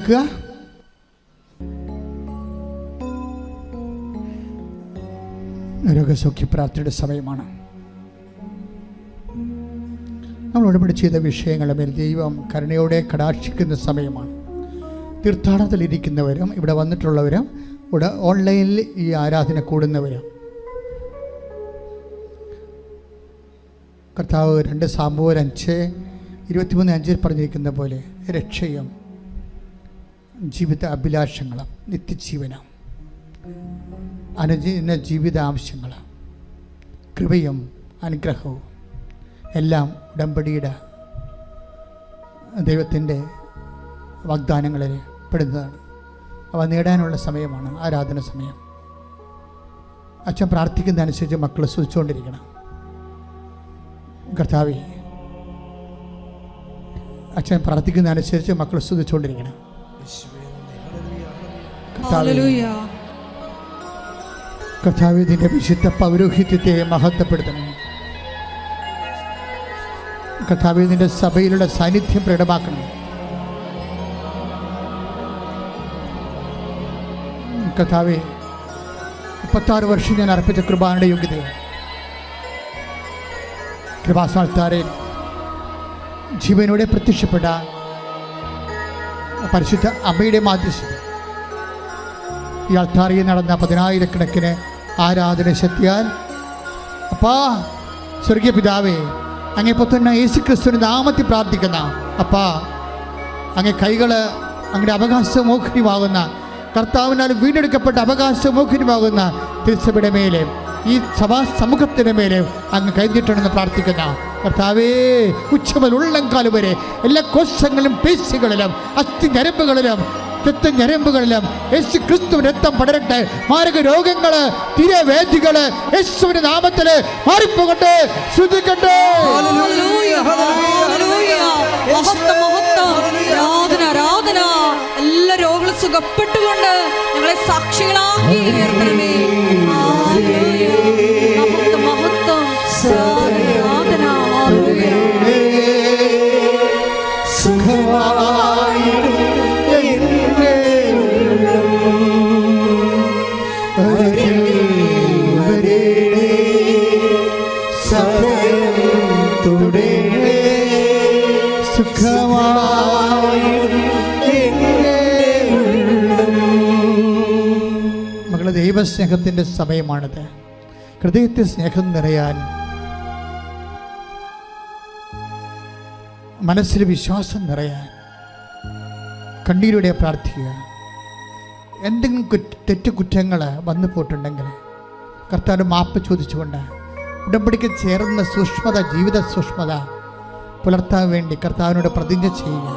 വെക്കുക. രോഗസൗഖ്യ പ്രാർത്ഥനയുടെ സമയമാണ്. നമ്മൾ ഉടമ്പടി ചെയ്ത വിഷയങ്ങളെ മേൽ ദൈവം കരുണയോടെ കടാക്ഷിക്കുന്ന സമയമാണ്. തീർത്ഥാടനത്തിലിരിക്കുന്നവരും ഇവിടെ വന്നിട്ടുള്ളവരും ഇവിടെ ഓൺലൈനിൽ ഈ ആരാധന കൂടുന്നവരും കർത്താവ് 2 സാമുവേൽ 5:23-5 പറഞ്ഞിരിക്കുന്ന പോലെ രക്ഷയും ജീവിത അഭിലാഷങ്ങളും നിത്യജീവനും അനുദിന ജീവിത ആവശ്യങ്ങൾ കൃപയും അനുഗ്രഹവും എല്ലാം ഉടമ്പടിയുടെ ദൈവത്തിൻ്റെ വാഗ്ദാനങ്ങളിൽ പെടുന്നതാണ്. അവ നേടാനുള്ള സമയമാണ് ആരാധന സമയം. അച്ഛൻ പ്രാർത്ഥിക്കുന്നതനുസരിച്ച് മക്കൾ സ്തുതിച്ചുകൊണ്ടിരിക്കണം. കർത്താവേ, അച്ഛൻ പ്രാർത്ഥിക്കുന്നതനുസരിച്ച് മക്കൾ സ്തുതിച്ചുകൊണ്ടിരിക്കണം. കർത്താവേ, ഇതിൻ്റെ വിശുദ്ധ പൗരോഹിത്യത്തെ മഹത്വപ്പെടുത്തണം. കർത്താവേ, ഇതിൻ്റെ സഭയിലുള്ള സാന്നിധ്യം പ്രകടമാക്കണം. കർത്താവേ, 36 വർഷം ഞാൻ അർപ്പിച്ച കൃപാനയുടെ യോഗ്യതയാണ്. കൃപാസ്ഥാനത്താരെ ജീവനോടെ പ്രത്യക്ഷപ്പെട്ട പരിശുദ്ധ അമ്മയുടെ മാധ്യസ്ഥത ഈ അൾത്താരയിൽ നടന്ന 10,000-കണക്കിന് ആരാധന ശക്തിയാൽ അപ്പാ, സ്വർഗീയ പിതാവേ, അങ്ങേ പുത്രനായ യേശുക്രിസ്തുവിന്റെ നാമത്തിൽ പ്രാർത്ഥിക്കുന്ന അപ്പാ, അങ്ങേ കൈകൾ അങ്ങയുടെ അവകാശമോഹിനിയാകുന്ന കർത്താവിനാൽ വീണ്ടെടുക്കപ്പെട്ട അവകാശമോഹിനിയാകുന്ന തിരുസഭയുടെ മേലെ ഈ സഭാ സമൂഹത്തിൻ്റെ മേലെ അങ്ങ് കൈഞ്ഞിട്ടുണ്ടെന്ന് പ്രാർത്ഥിക്കുന്ന കർത്താവേ, ഉച്ചമുതൽ ഉള്ളംകാല് വരെ എല്ലാ കോശങ്ങളിലും പേശികളിലും അസ്ഥി ഞരമ്പുകളിലും രക്തഞരമ്പുകളിലും യേശു ക്രിസ്തുവിന്റെ രക്തം പടരട്ടെ. മാരക രോഗങ്ങള്, തിരവേദികള് യേശുവിന്റെ നാമത്തില് മാറിപ്പോകട്ടെ. ശ്രദ്ധിക്കട്ടെ. ആരാധന എല്ലാ രോഗങ്ങളും സുഖപ്പെട്ടുകൊണ്ട് ഞങ്ങളെ സാക്ഷികളാക്കി ഉയർത്തണമേ. മഹത്വം ആരാധന. മകളെ, ദൈവസ്നേഹത്തിൻ്റെ സമയമാണിത്. ഹൃദയത്തിൽ സ്നേഹം നിറയാൻ, മനസ്സിൽ വിശ്വാസം നിറയാൻ കണ്ണീരോടെ പ്രാർത്ഥിക്കുക. എന്തെങ്കിലും തെറ്റുകുറ്റങ്ങൾ വന്നു പോയിട്ടുണ്ടെങ്കിൽ കർത്താവിന് മാപ്പ് ചോദിച്ചുകൊണ്ട് ഉടമ്പടിക്ക് ചേർന്ന സൂക്ഷ്മത, ജീവിത സൂക്ഷ്മത പുലർത്താൻ വേണ്ടി കർത്താവിനോട് പ്രതിജ്ഞ ചെയ്യുക.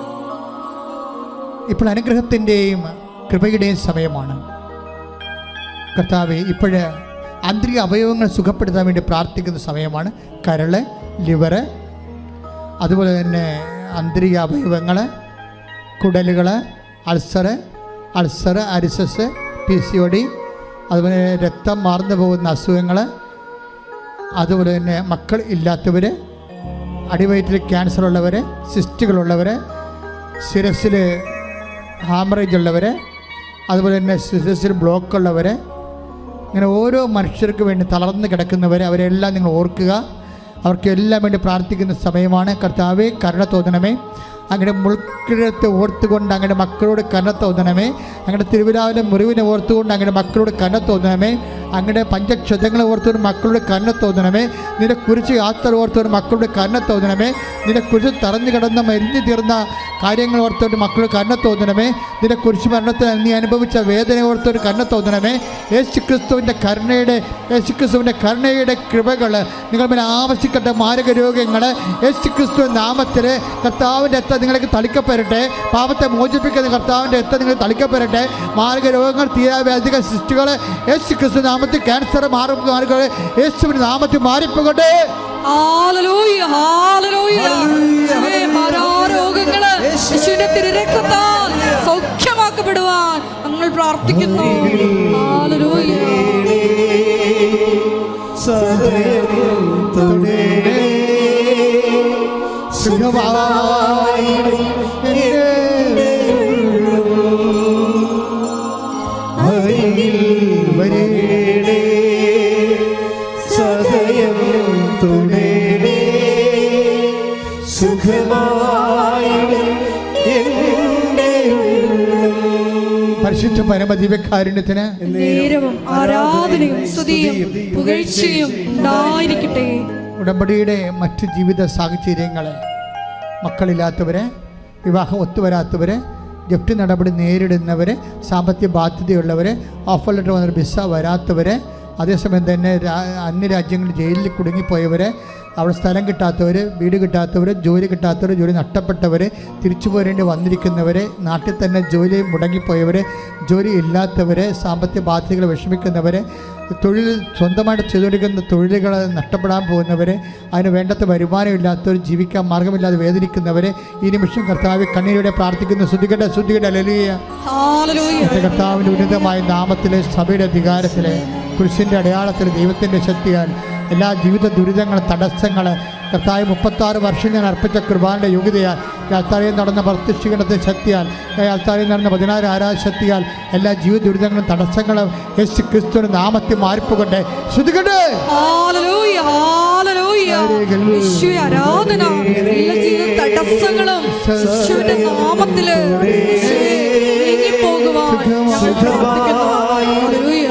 ഇപ്പോൾ അനുഗ്രഹത്തിൻ്റെയും കൃപയുടെയും സമയമാണ്. കർത്താവെ, ഇപ്പോഴ് ആന്തരിക അവയവങ്ങൾ സുഖപ്പെടുത്താൻ വേണ്ടി പ്രാർത്ഥിക്കുന്ന സമയമാണ്. കരള്, ലിവറ്, അതുപോലെ തന്നെ ആന്തരിക അവയവങ്ങൾ, കുടലുകൾ, അൾസറ്, അരിസസ്, PCOD, അതുപോലെ രക്തം മാർന്നു പോകുന്ന അസുഖങ്ങൾ, അതുപോലെ തന്നെ മക്കൾ ഇല്ലാത്തവർ, അടിവയറ്റിൽ ക്യാൻസർ ഉള്ളവർ, സിസ്റ്റുകളുള്ളവർ, ശിരസിൽ ഹാമറേജ് ഉള്ളവർ, അതുപോലെ തന്നെ ശിരസിൽ ബ്ലോക്ക് ഉള്ളവർ, ഇങ്ങനെ ഓരോ മനുഷ്യർക്ക് വേണ്ടി തളർന്ന് കിടക്കുന്നവർ, അവരെല്ലാം നിങ്ങൾ ഓർക്കുക. അവർക്കെല്ലാം വേണ്ടി പ്രാർത്ഥിക്കുന്ന സമയമാണ്. കർത്താവേ, കരുണ തോന്നണമേ. അങ്ങയുടെ മുൾക്കിഴത്തെ ഓർത്തുകൊണ്ട് അങ്ങയുടെ മക്കളോട് കരുണ തോന്നണമേ. അങ്ങയുടെ തിരുവിലാവിലെ മുറിവിനെ ഓർത്തുകൊണ്ട് അങ്ങയുടെ മക്കളോട് കരുണ തോന്നണമേ. അങ്ങയുടെ പഞ്ചക്ഷതങ്ങളെ ഓർത്തുകൊണ്ട് മക്കളുടെ കരുണ തോന്നണമേ. നിന്റെ കുരിശ് യാത്ര ഓർത്തുകൊണ്ട് മക്കളുടെ കരുണ തോന്നണമേ. നിന്റെ കുരിശ് തറഞ്ഞു കിടന്ന മരിഞ്ഞു തീർന്ന കാര്യങ്ങൾ ഓർത്തുകൊണ്ട് മക്കളുടെ കരുണ തോന്നണമേ. നിന്റെ കുരിശ് മരണത്തിൽ നീ അനുഭവിച്ച വേദന ഓർത്തുകൊണ്ട് കരുണ തോന്നണമേ. യേശുക്രിസ്തുവിൻ്റെ കരുണയുടെ കൃപകൾ നിങ്ങൾ മേലെ ആവശ്യിക്കട്ടെ. മാരക രോഗങ്ങൾ യേശുക്രിസ്തുവിൻ്റെ നാമത്തിൽ കർത്താവിൻ്റെ രക്തം നിങ്ങൾക്ക് തളിക്കപ്പെടട്ടെ. പാപത്തെ മോചിപ്പിക്കുന്ന കർത്താവിൻ്റെ രക്തം നിങ്ങൾ തളിക്കപ്പെടട്ടെ. മാരക രോഗങ്ങൾ, തീരാവ്യാധികൾ, സിസ്റ്റുകൾ യേശുക്രിസ്തു നാമത്തിൽ, ക്യാൻസർ മാറുക യേശുവിൻ്റെ നാമത്തിൽ മാറിപ്പോകട്ടെ. യേശുവിന്റെ തിരുരക്തത്താൽ സൗഖ്യമാക്കപ്പെടുവാൻ ഞങ്ങൾ പ്രാർത്ഥിക്കുന്നു. സുഖമായിടും എൻ്റെ ഉള്ളം. പരിശുദ്ധ പരമദിവ്യകാരുണ്യത്തിന് നേരവും ആരാധനയും സ്തുതിയും പുകഴ്ചയും ഉണ്ടായിരിക്കട്ടെ. ഉടമ്പടിയുടെ മറ്റ് ജീവിത സാഹചര്യങ്ങളെ, മക്കളില്ലാത്തവരെ, വിവാഹം ഒത്തുവരാത്തവരെ, ജപ്തി നടപടി നേരിടുന്നവരെ, സാമ്പത്തിക ബാധ്യതയുള്ളവരെ, ഓഫർ ലെറ്റർ വന്നൊരു വിസ വരാത്തവരെ, അതേസമയം തന്നെ അന്യരാജ്യങ്ങളിൽ ജയിലിൽ കുടുങ്ങിപ്പോയവരെ, അവിടെ സ്ഥലം കിട്ടാത്തവർ, വീട് കിട്ടാത്തവർ, ജോലി കിട്ടാത്തവർ, ജോലി നഷ്ടപ്പെട്ടവർ, തിരിച്ചു പോരേണ്ടി വന്നിരിക്കുന്നവരെ, നാട്ടിൽ തന്നെ ജോലി മുടങ്ങിപ്പോയവർ, ജോലി ഇല്ലാത്തവരെ, സാമ്പത്തിക ബാധ്യതകൾ വിഷമിക്കുന്നവരെ, തൊഴിൽ സ്വന്തമായിട്ട് ചെയ്തുകൊണ്ടിരിക്കുന്ന തൊഴിലുകൾ നഷ്ടപ്പെടാൻ പോകുന്നവരെ, അതിന് വേണ്ടത്ര വരുമാനമില്ലാത്തവർ, ജീവിക്കാൻ മാർഗമില്ലാതെ വേദനിക്കുന്നവരെ ഈ നിമിഷം കർത്താവ് കണ്ണീരോടെ പ്രാർത്ഥിക്കുന്ന ശ്രുതികട്ടെ ഹല്ലേലൂയ. കർത്താവിൻ്റെ ഉന്നതമായ നാമത്തിലെ സഭയുടെ അധികാരത്തിലെ കുരിശിൻ്റെ അടയാളത്തിൽ ദൈവത്തിൻ്റെ ശക്തിയാൽ എല്ലാ ജീവിത ദുരിതങ്ങൾ, തടസ്സങ്ങൾ കർത്താവ് 36 വർഷം ഞാൻ അർപ്പിച്ച കൃപാന്റെ യോഗ്യതയാൽ, അൽത്താരയിൽ നടന്ന പ്രത്യക്ഷീകരണത്തെ ശക്തിയാൽ, അൽത്താരയിൽ നടന്ന 16 ആരാധശക്തിയാൽ എല്ലാ ജീവിത ദുരിതങ്ങളും തടസ്സങ്ങളും യേശു ക്രിസ്തുവിന്റെ നാമത്തിൽ മാറിപ്പോകട്ടെ. ശ്രുതികട്ടെ ഹല്ലേലൂയ, ഹല്ലേലൂയ. യേശുവേ ആരാധന. എല്ലാ ജീവിത തടസ്സങ്ങളും യേശുവിന്റെ നാമത്തിൽ നീങ്ങിപ്പോകുവാൻ ഞങ്ങൾ പ്രാർത്ഥിക്കുന്നു. ഹല്ലേലൂയ.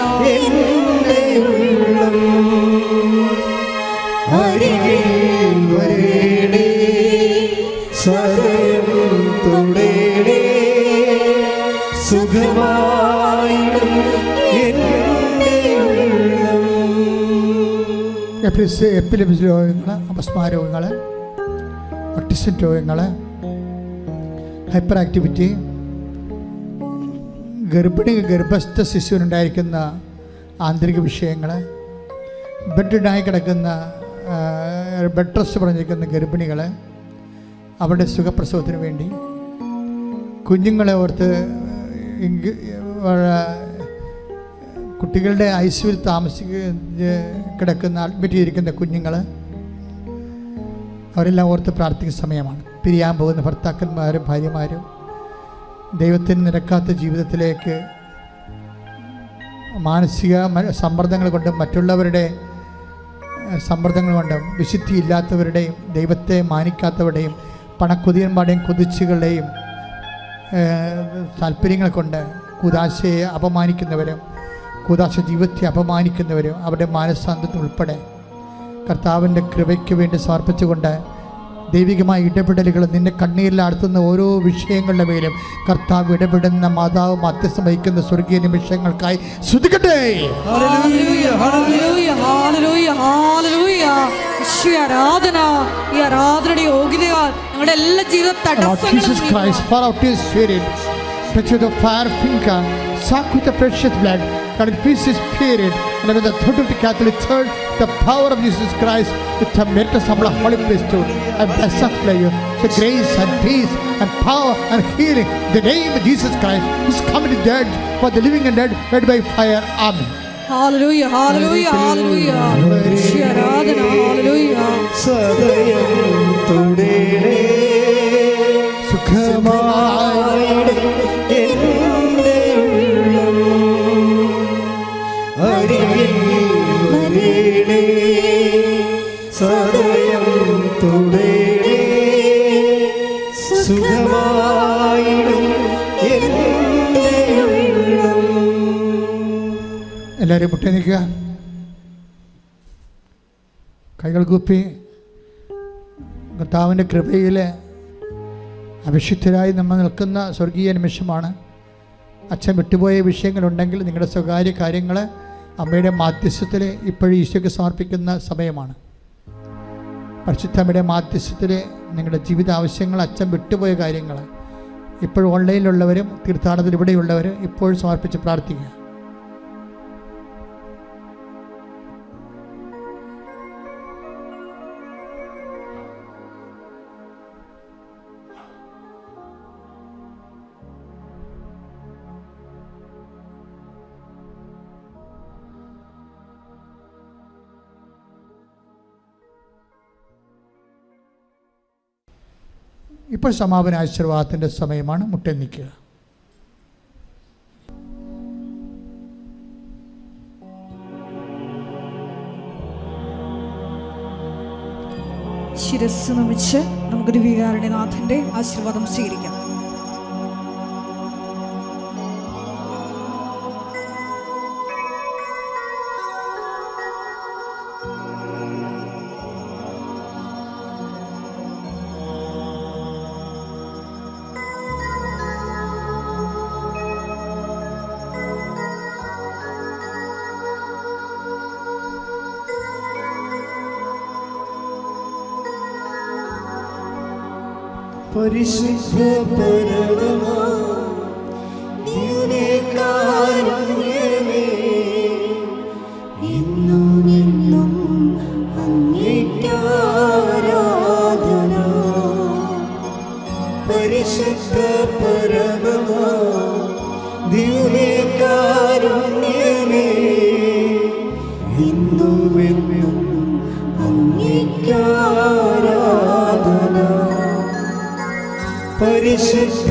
അരികിൽ വരേണേ, സദയം തൊടേണേ, സുഖമായിടും എൻ്റെ ഉള്ളം. എപ്പിലെപ്സി രോഗങ്ങൾ, അപസ്മാര രോഗങ്ങൾ, ഓട്ടിസം രോഗങ്ങൾ, ഹൈപ്പർ ആക്ടിവിറ്റി, ഗർഭസ്ഥ ശിശുവിനുണ്ടായിരിക്കുന്ന ആന്തരിക വിഷയങ്ങൾ, ബെഡിനായി കിടക്കുന്ന ബെഡ് റെസ്റ്റ് പറഞ്ഞിരിക്കുന്ന ഗർഭിണികൾ, അവരുടെ സുഖപ്രസവത്തിന് വേണ്ടി, കുഞ്ഞുങ്ങളെ ഓർത്ത് കുട്ടികളുടെ ഐസിയുവിൽ കിടക്കുന്ന അഡ്മിറ്റ് ചെയ്തിരിക്കുന്ന കുഞ്ഞുങ്ങൾ, അവരെല്ലാം ഓർത്ത് പ്രാർത്ഥിക്കുന്ന സമയമാണ്. പിരിയാൻ പോകുന്ന ഭർത്താക്കന്മാരും ഭാര്യമാരും ദൈവത്തിന് നിരക്കാത്ത ജീവിതത്തിലേക്ക് മാനസിക സമ്മർദ്ദങ്ങൾ കൊണ്ടും മറ്റുള്ളവരുടെ സമ്മർദ്ദങ്ങൾ കൊണ്ടും വിശുദ്ധിയില്ലാത്തവരുടെയും ദൈവത്തെ മാനിക്കാത്തവരുടെയും പണക്കുതിയന്മാരുടെയും കുതിച്ചുകളുടെയും താല്പര്യങ്ങൾ കൊണ്ട് കൂദാശയെ അപമാനിക്കുന്നവരും കൂദാശ ജീവിതത്തെ അപമാനിക്കുന്നവരും അവരുടെ മാനസാന്തത്തിൽ ഉൾപ്പെടെ കർത്താവിൻ്റെ കൃപയ്ക്ക് വേണ്ടി സമർപ്പിച്ചുകൊണ്ട് ദൈവികമായ ഇടപെടലുകൾ നിന്നെ കണ്ണീരിലാടുത്തുന്ന ഓരോ വിഷയങ്ങളുടെ മേലും കർത്താവ് ഇടപെടുന്ന മാതാവ് മധ്യസ്ഥം വഹിക്കുന്ന സ്വർഗീയ നിമിഷങ്ങൾക്കായി സ്തുതിക്കട്ടെ. ആരാധന. ഈ ആരാധനയുടെ യോഗ്യതയാൽ ഞങ്ങളുടെ എല്ലാ ജീവിത തടസ്സങ്ങളും touch with the fire finger, soak with the precious blood, and increase His Spirit, and with the authority of the Catholic Church, the power of Jesus Christ, with the merit of the Holy Priesthood, I bless and pray you, the grace and peace and power and healing, the name of Jesus Christ, who is coming to judge for the living and dead, led by fire. Amen. Hallelujah, hallelujah, hallelujah. ആരാധന. Hallelujah. സദയം തൊടേണേ, സുഖമായിടും എൻ്റെ ഉള്ളം. അരികിൽ വരേണേ, സദയം തൊടേണേ, സുഖമായിടും എൻ്റെ ഉള്ളം. എല്ലാവരും മുട്ടേ നിൽക്കുക, കൈകൾ കൂപ്പി. കർത്താവിൻ്റെ കൃപയിൽ അഭിഷിക്തരായി നമ്മൾ നിൽക്കുന്ന സ്വർഗീയ നിമിഷമാണ്. അച്ഛൻ വിട്ടുപോയ വിഷയങ്ങളുണ്ടെങ്കിൽ നിങ്ങളുടെ സ്വകാര്യ കാര്യങ്ങൾ അമ്മയുടെ മാധ്യസ്ഥത്തിൽ ഇപ്പോഴും ഈശോയ്ക്ക് സമർപ്പിക്കുന്ന സമയമാണ്. പരിശുദ്ധമ്മയുടെ മാധ്യസ്ഥത്തിൽ നിങ്ങളുടെ ജീവിത ആവശ്യങ്ങൾ, അച്ഛൻ വിട്ടുപോയ കാര്യങ്ങൾ ഇപ്പോഴും ഓൺലൈനിലുള്ളവരും തീർത്ഥാടനത്തിൽ ഇവിടെയുള്ളവരും ഇപ്പോഴും സമർപ്പിച്ച് പ്രാർത്ഥിക്കുക. ഇപ്പോൾ സമാപന ആശീർവാദത്തിൻ്റെ സമയമാണ്. മുട്ടേ നിൽക്കുക. ശിരസ് നമിച്ച് നമുക്ക് ദിവ്യകാരുണ്യനാഥന്റെ ആശീർവാദം സ്വീകരിക്കാം. പരിശുദ്ധ പരമമാ ദിവ്യകാരുണ്യമേ, എന്നും എന്നും അങ്ങേയ്ക്കാരാധന. പരിശുദ്ധ പരമമാ ദിവ്യകാരുണ്യമേ, എന്നും എന്നും അങ്ങേയ്ക്കാരാധന. പരിശുദ്ധ